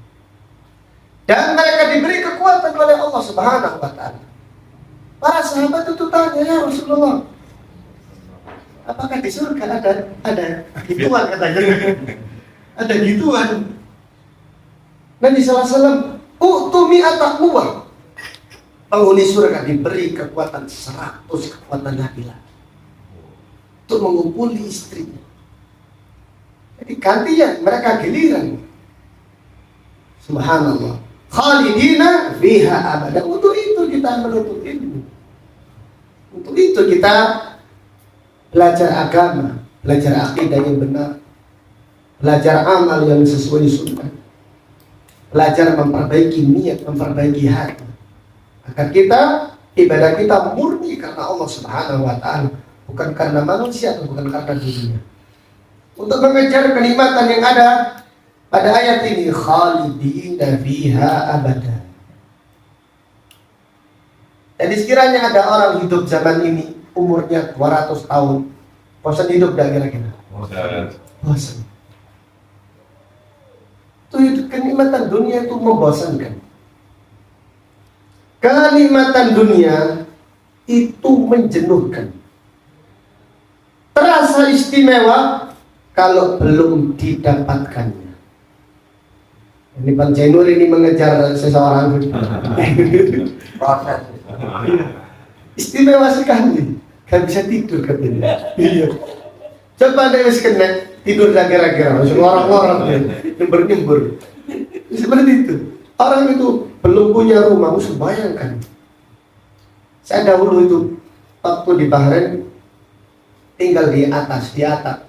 Speaker 1: Dan mereka diberi kekuatan oleh Allah Subhanahu wa taala. Para sahabat itu tanya, ya Rasulullah, apakah di surga ada gituan katanya? Ada gituan. Nabi SAW, utumi atakuwa. Penghuni surga diberi kekuatan 100 kekuatan nabilah untuk mengumpuli istrinya. Jadi gantian, mereka giliran. Subhanallah. Khalidina fiha abada. Untuk itu kita menuntut ilmu. Untuk itu kita belajar agama, belajar akidah yang benar, belajar amal yang sesuai sunnah, belajar memperbaiki niat, memperbaiki hati, agar kita ibadah kita murni karena Allah Subhanahu wa taala, bukan karena manusia atau bukan karena dunia. Untuk mengejar kenikmatan yang ada pada ayat ini, khalidina fiha abada. Jadi sekiranya ada orang hidup zaman ini umurnya 200 tahun, bosan hidup dah kira-kira? Bosan. Itu hidup, kenikmatan dunia itu membosankan. Kenikmatan dunia itu menjenuhkan. Terasa istimewa kalau belum didapatkannya. Ini Bang Jainur ini mengejar seseorang.
Speaker 4: Proses.
Speaker 1: Istimewa sekali, gak bisa tidur katanya. Iya. Coba deh kena tidur dah kira-kira, langsung orang-orang nyembur-nyembur. Seperti itu. Orang itu belum punya rumah, harus bayangkan. Saya dahulu itu waktu di Bahrain tinggal di atas, di atap.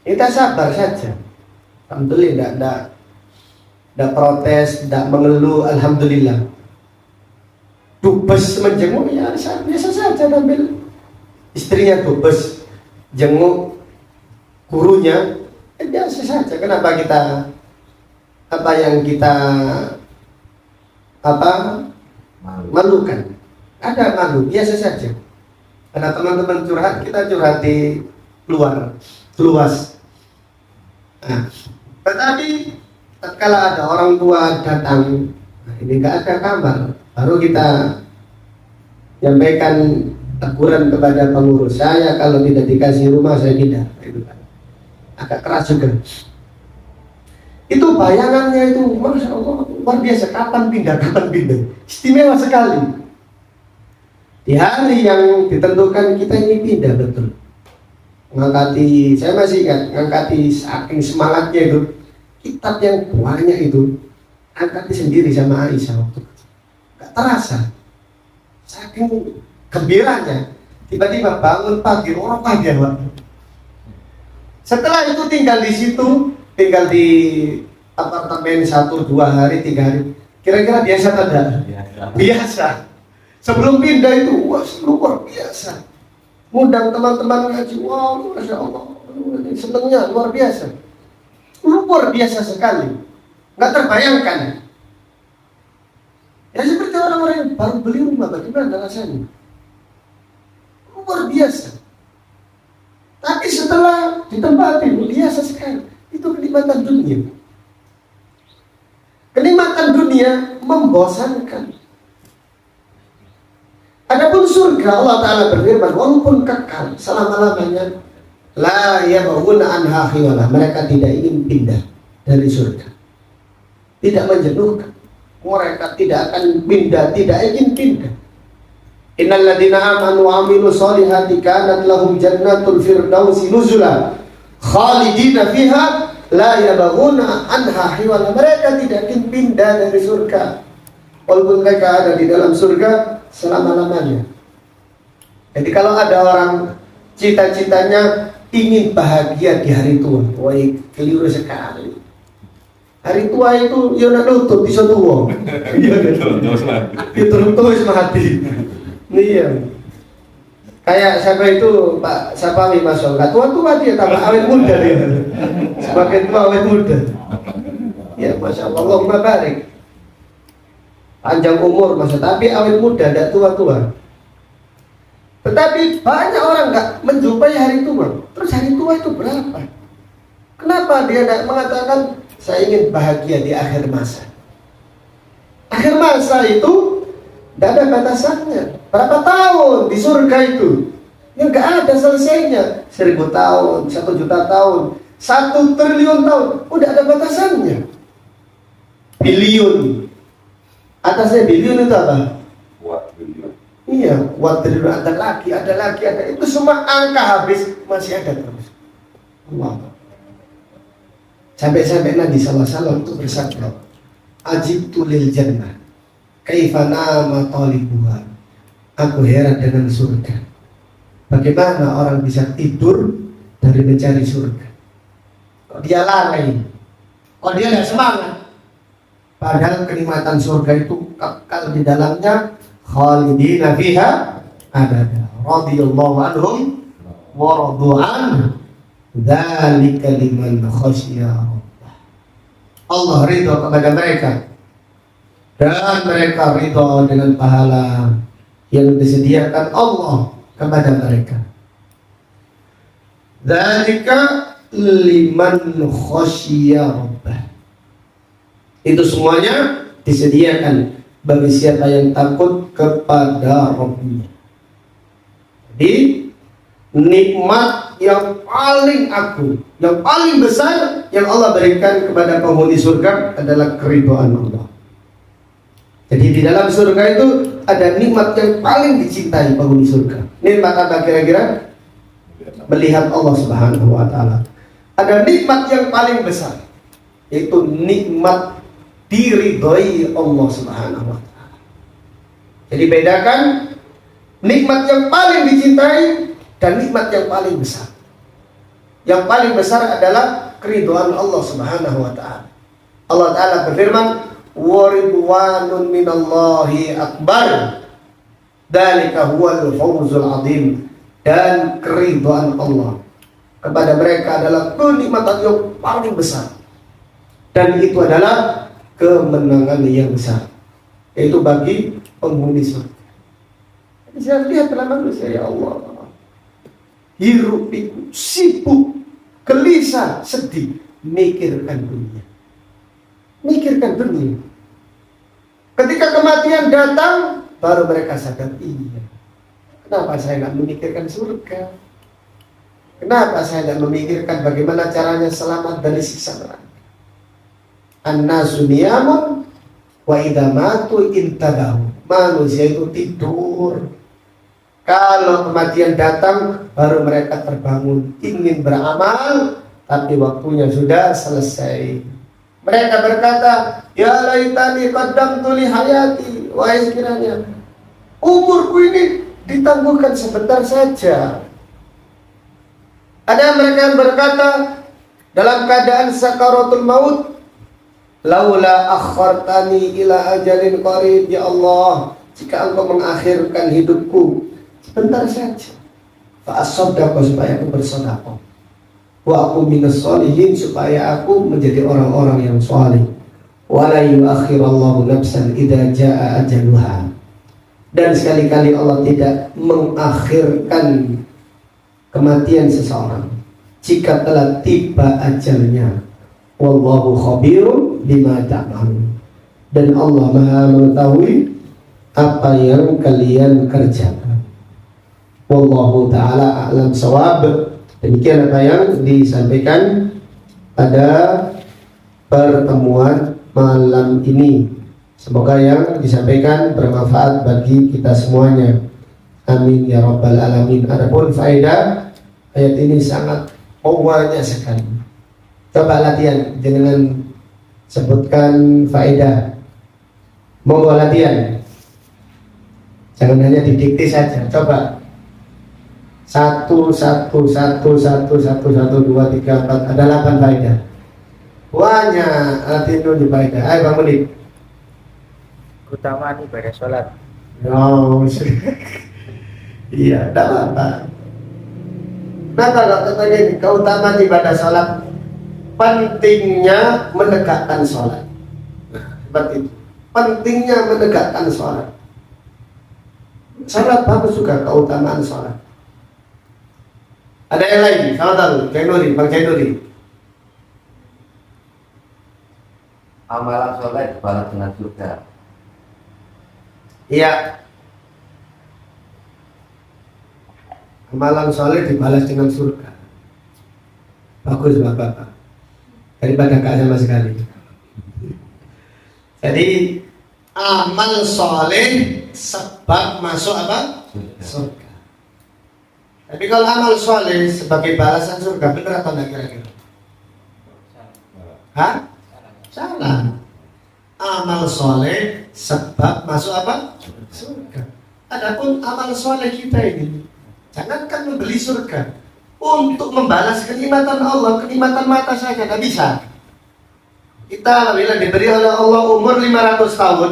Speaker 1: Kita sabar saja. Alhamdulillah, tidak protes, tidak mengeluh, alhamdulillah. Dubes menjenguk, ya biasa saja ambil istrinya dubes jenguk gurunya, biasa saja. Kenapa kita apa yang kita malukan? Ada malu, biasa saja. Karena teman-teman curhat, kita curhat di luas. Nah, tetapi tatkala ada orang tua datang, nah ini nggak ada kamar, baru kita nyampaikan teguran kepada pengurus, saya kalau tidak dikasih rumah saya pindah. Itu kan agak keras juga. Itu bayangannya itu, masya Allah, luar biasa. Kapan pindah? Istimewa sekali. Di hari yang ditentukan kita ini pindah betul. Mengangkati, saya masih ingat, mengangkati saking semangatnya itu, kitab yang banyak itu, angkati sendiri sama Aisyah waktu itu. Gak terasa. Saking gembiranya, tiba-tiba bangun pagi, orang pagi ya, setelah itu tinggal di situ, tinggal di apartemen 1, 2 hari, 3 hari. Kira-kira biasa atau tidak? Biasa. Sebelum pindah itu, wah luar biasa. Ngundang teman-teman ngaji, wah masya Allah, senangnya luar biasa. Luar biasa sekali. Nggak terbayangkan. Ya seperti orang-orang yang baru beli rumah, bagaimana rasanya? Luar biasa. Tapi setelah ditempati, biasa sekali. Itu kenikmatan dunia. Kenikmatan dunia membosankan. Adapun surga, Allah Ta'ala berfirman, walaupun kekal selama-lamanya, la yabghuna anha hiwala, mereka tidak ingin pindah dari surga. Tidak menjenuhkan. Mereka tidak akan pindah, tidak ingin pindah. Innal ladzina amanu wa 'amilus solihati kanat lahum jannatul firdausi nuzula khalidina fiha la yabghuna anha hiwala. Mereka tidak ingin pindah dari surga walaupun mereka ada di dalam surga selama-lamanya. Jadi kalau ada orang cita-citanya ingin bahagia di hari tua, wah keliru sekali. Hari tua itu ya nak nutup di suatu wong. Itu terus mati. Iya. Kayak siapa itu Pak Sapawi masuk, nggak tua-tua dia tambah awet muda dia. Semakin tua awet muda. Ya masya Allah, Allahumma barik. Panjang umur masa, tapi awet muda, tidak tua-tua. Tetapi banyak orang nggak menjumpai hari tua. Terus hari tua itu berapa? Kenapa dia tidak mengatakan saya ingin bahagia di akhir masa? Akhir masa itu tidak ada batasannya. Berapa tahun di surga itu? Ya nggak ada selesainya. 1000 tahun, 1 juta tahun, 1 triliun tahun, udah ada batasannya. Biliun. Atasnya biliun itu apa?
Speaker 4: Watt-bilion.
Speaker 1: Iya, watt-bilion, ada lagi, ada. Itu semua angka habis masih ada terus. Wow. Sampai-sampai Nabi SAW itu bersabda, ajibtu lil jannah kaifa nama talibuha. Aku heran dengan surga. Bagaimana orang bisa tidur dari mencari surga? Kok dia lari? Kok dia tidak semangat? Padahal kenikmatan surga itu kekal di dalamnya, khalidina fiha abada. Radhiyallahu anhum wa radu anhu. Dzalika liman khasyiya rabbah. Allah ridha kepada mereka dan mereka ridha dengan pahala yang disediakan Allah kepada mereka. Dzalika liman khasyiya rabbah. Itu semuanya disediakan bagi siapa yang takut kepada Rabbnya. Jadi nikmat yang paling agung, yang paling besar yang Allah berikan kepada penghuni surga adalah keridhaan Allah. Jadi di dalam surga itu ada nikmat yang paling dicintai penghuni surga. Nikmat apa kira-kira? Melihat Allah Subhanahu wa Ta'ala. Ada nikmat yang paling besar, yaitu nikmat diridhoi Allah Subhanahu wa Ta'ala. Jadi bedakan nikmat yang paling dicintai dan nikmat yang paling besar. Yang paling besar adalah keridhaan Allah Subhanahu wa Ta'ala. Allah Ta'ala berfirman, wa ridwanun minallahi akbar, dzalika huwal fawzul azim. Dan keridhaan Allah kepada mereka adalah kenikmatan yang paling besar, dan itu adalah kemenangan yang besar, yaitu bagi penghuni surga. Jadi saya lihat dalam manusia, ya Allah, hiruk pikuk, sibuk, gelisah, sedih, mikirkan dunia. Mikirkan dunia. Ketika kematian datang, baru mereka sadar, iya, kenapa saya nggak memikirkan surga? Kenapa saya tidak memikirkan bagaimana caranya selamat dari siksa neraka? An-nasu niyamun wa idza matu intabahu. Manusia itu tidur. Kalau kematian datang, baru mereka terbangun ingin beramal, tapi waktunya sudah selesai. Mereka berkata, ya laitani qaddamtu li hayati. Wahai sekiranya umurku ini ditangguhkan sebentar saja. Ada mereka yang berkata dalam keadaan sakaratul maut, laula akhartani ila ajalin qarib, ya Allah, jika engkau mengakhirkan hidupku sebentar saja, fa asaddaqu, supaya aku bersedekah, wa aku minas sholihin, supaya aku menjadi orang-orang yang saleh, wa la yuakhirallahu nafsan idza jaa ajaluha, dan sekali-kali Allah tidak mengakhirkan kematian seseorang jika telah tiba ajalnya. Wallahu khabirun bima ta'malun, dan Allah Maha mengetahui apa yang kalian kerjakan. Wallahu ta'ala a'lam shawab. Demikian apa yang disampaikan pada pertemuan malam ini. Semoga yang disampaikan bermanfaat bagi kita semuanya. Amin ya rabbal alamin. Adapun faedah ayat ini sangat banyak sekali. Coba latihan, jangan sebutkan faedah. Monggo latihan. Jangan hanya didikte saja. Coba 1 1 1 1 1 1 1 2 3 4, ada 8 faedah. Banyak latihan dulu faedah. Ayo Bang Munib.
Speaker 2: Keutamaan ibadah sholat.
Speaker 1: No, iya, tidak apa-apa. Nah, kalau katanya ini keutamaan ibadah sholat, pentingnya menegakkan sholat. Nah, seperti itu. Pentingnya menegakkan sholat. Sholat bagus juga keutamaan sholat. Ada yang lain? Salah tahu, Bang Jainuri.
Speaker 4: Amalan soleh dibalas dengan surga.
Speaker 1: Iya. Amalan soleh dibalas dengan surga. Bagus Bapak. Daripada gak sama sekali. Jadi amal soleh sebab masuk apa? Surga. Tapi kalau amal soleh sebagai balasan surga, benar atau enggak kira-kira? Hah? Salah. Amal soleh sebab masuk apa? Surga. Adapun amal soleh kita ini, jangankan membeli surga, untuk membalas kenikmatan Allah, kenikmatan mata saja tidak bisa. Kita bila diberi oleh Allah umur 500 tahun,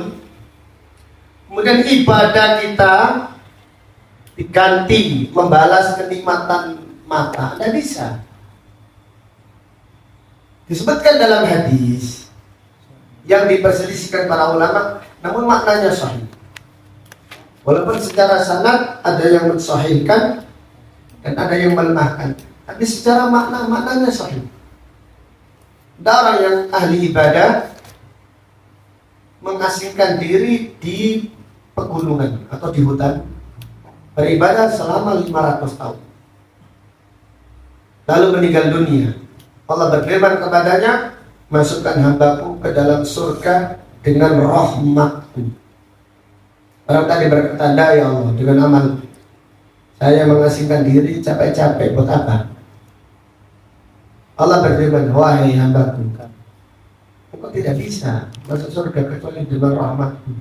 Speaker 1: kemudian ibadah kita diganti membalas kenikmatan mata, tidak bisa. Disebutkan dalam hadis yang diperselisihkan para ulama, namun maknanya sahih. Walaupun secara sanad ada yang mensahihkan dan ada yang melemahkan, tapi secara maknanya sahih. Ada orang yang ahli ibadah mengasingkan diri di pegunungan atau di hutan, beribadah selama 500 tahun, lalu meninggal dunia. Allah berfirman kepadanya, masukkan hambaku ke dalam surga dengan rahmatku. Orang tadi berkata, ya Allah, dengan amal saya mengasingkan diri capek-capek buat apa? Allah berfirman, wahai hambaku, engkau tidak bisa masuk surga kecuali dengan rahmatku.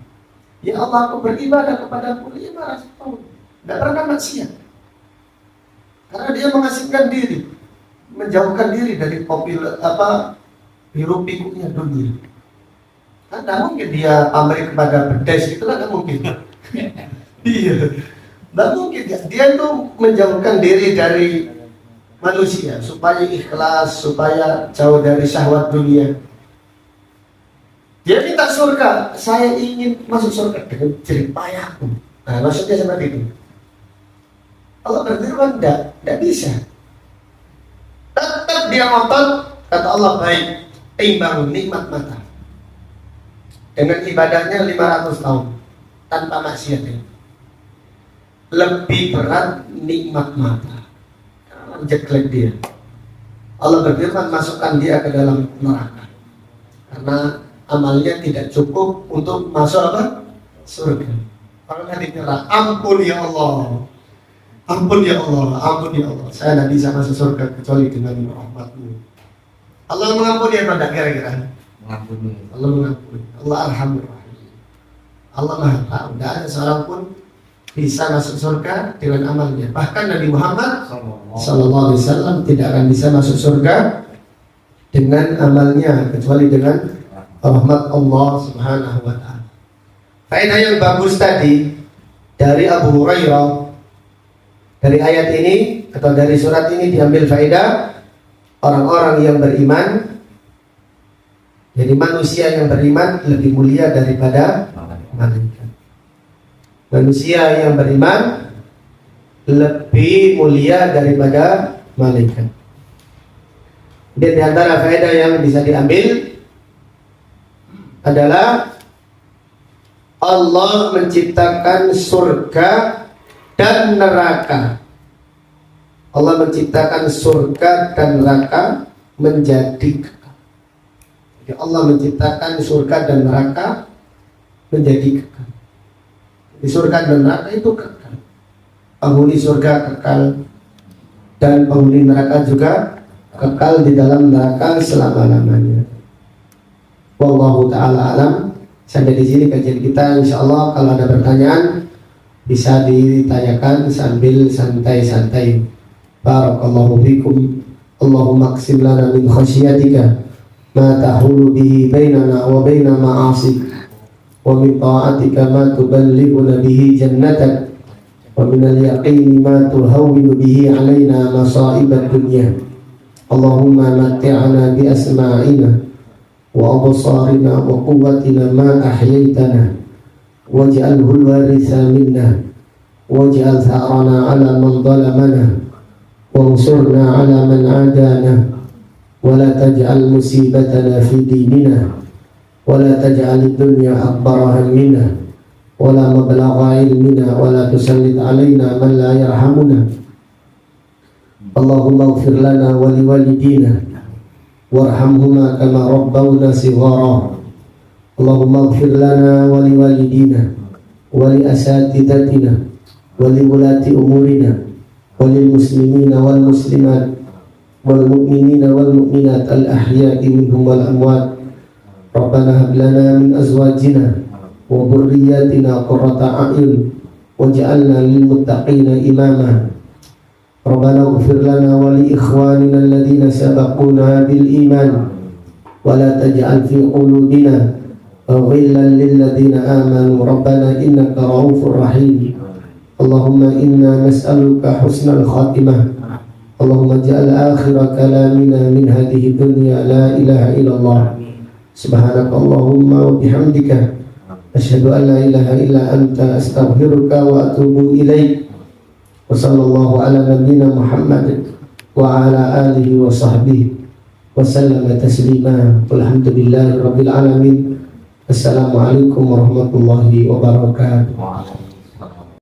Speaker 1: Ya Allah, aku beribadah kepadamu 500 tahun, tidak pernah maksiat. Karena dia mengasingkan diri, menjauhkan diri dari hiruk pikuknya dunia. Kan tidak mungkin dia pamrih kepada bedes, itu kan tidak mungkin. Iya, tidak mungkin. Dia itu menjauhkan diri dari manusia supaya ikhlas, supaya jauh dari syahwat dunia. Dia minta surga, saya ingin masuk surga dengan jerih payahku. Nah, maksudnya seperti itu. Allah berfirman tidak bisa. Tetap dia ngotot, kata Allah baik, timbang nikmat mata. Dengan ibadahnya 500 tahun tanpa maksiat ini. Lebih berat nikmat mata. Jelek dia. Allah berfirman masukkan dia ke dalam neraka. Karena amalnya tidak cukup untuk masuk apa? Surga. Orang hati nyerah, ampun ya Allah. Ampun ya Allah, ampun ya Allah. Saya tidak bisa masuk surga kecuali dengan rahmat-Mu. Allah mengampuni apa tidak kira-kira?
Speaker 4: Mengampuni.
Speaker 1: Allah mengampuni. Allah Arhamur Rahim. Allah Maha Tahu. Tidak ada seorang pun bisa masuk surga dengan amalnya. Bahkan Nabi Muhammad Sallallahu Alaihi Wasallam tidak akan bisa masuk surga dengan amalnya kecuali dengan rahmat Allah Subhanahu Wa Taala. Faedah yang bagus tadi dari Abu Hurairah. Dari ayat ini atau dari surat ini diambil faedah orang-orang yang beriman. Jadi manusia yang beriman lebih mulia daripada malaikat. Manusia yang beriman lebih mulia daripada malaikat. Dan di antara faedah yang bisa diambil adalah Allah menciptakan surga dan neraka. Allah menciptakan surga dan neraka menjadi kekal. Jadi Allah menciptakan surga dan neraka menjadi kekal. Di surga dan neraka itu kekal. Penghuni surga kekal dan penghuni neraka juga kekal di dalam neraka selama-lamanya. Wallahu ta'ala alam. Sampai di sini kajian kita. Insyaallah kalau ada pertanyaan bisa ditanyakan sambil santai-santai. Barakallahu fikum. Allahumma qsim lana min khasyiatika ma tahulu bihi bainana wa baina ma'asik wa min ta'atika ma tuballighuna bihi jannatak wa min al-yaqini ma tuhawwinu bihi alaina masa'ibad dunya. Allahumma matti'na bi asma'ina wa absarina wa quwwatina ma ahyaytana waj'alhu al-waritha minna waj'al tha'rana 'ala man zalamana wansurna 'ala man 'adana wa la taj'al musibatana fi dinina wa la taj'al ad-dunya akbara hammina wa la mablagha ilmina wa la tusallit 'alaina man la yarhamuna. Allahumma ighfir lana wa liwalidina warhamhuma kama rabbawna shighara. Allahumma ighfir lana wa liwalidina wa li asatidatina wa li ulati umurina wa lil muslimina wal muslimat wal mu'minina wal mu'minat al ahya'i minhum wal amwat. Rabbana hab lana min azwajina wa dhurriyyatina qurrata a'yun waj'alna lil muttaqina imama. Rabbana ighfir lana wa li ikhwanina alladhina sabaquna bil iman wa la taj'al fi qulubina ghillan lil ladzina amanu rabbana innaka ra'ufur rahim. Allahumma inna nas'aluka husnal khatimah. Allahumma ja'al akhira kalamina min hadhihi dunya la ilaha illallah. Subhanaka Allahumma wa bihamdika asyhadu an la ilaha illa anta astaghfiruka wa atubu ilaik. Wa sallallahu ala nabiyyina Muhammad wa ala alihi wa sahbihi wa sallama taslima. Walhamdulillahi rabbil alamin. Assalamualaikum warahmatullahi wabarakatuh.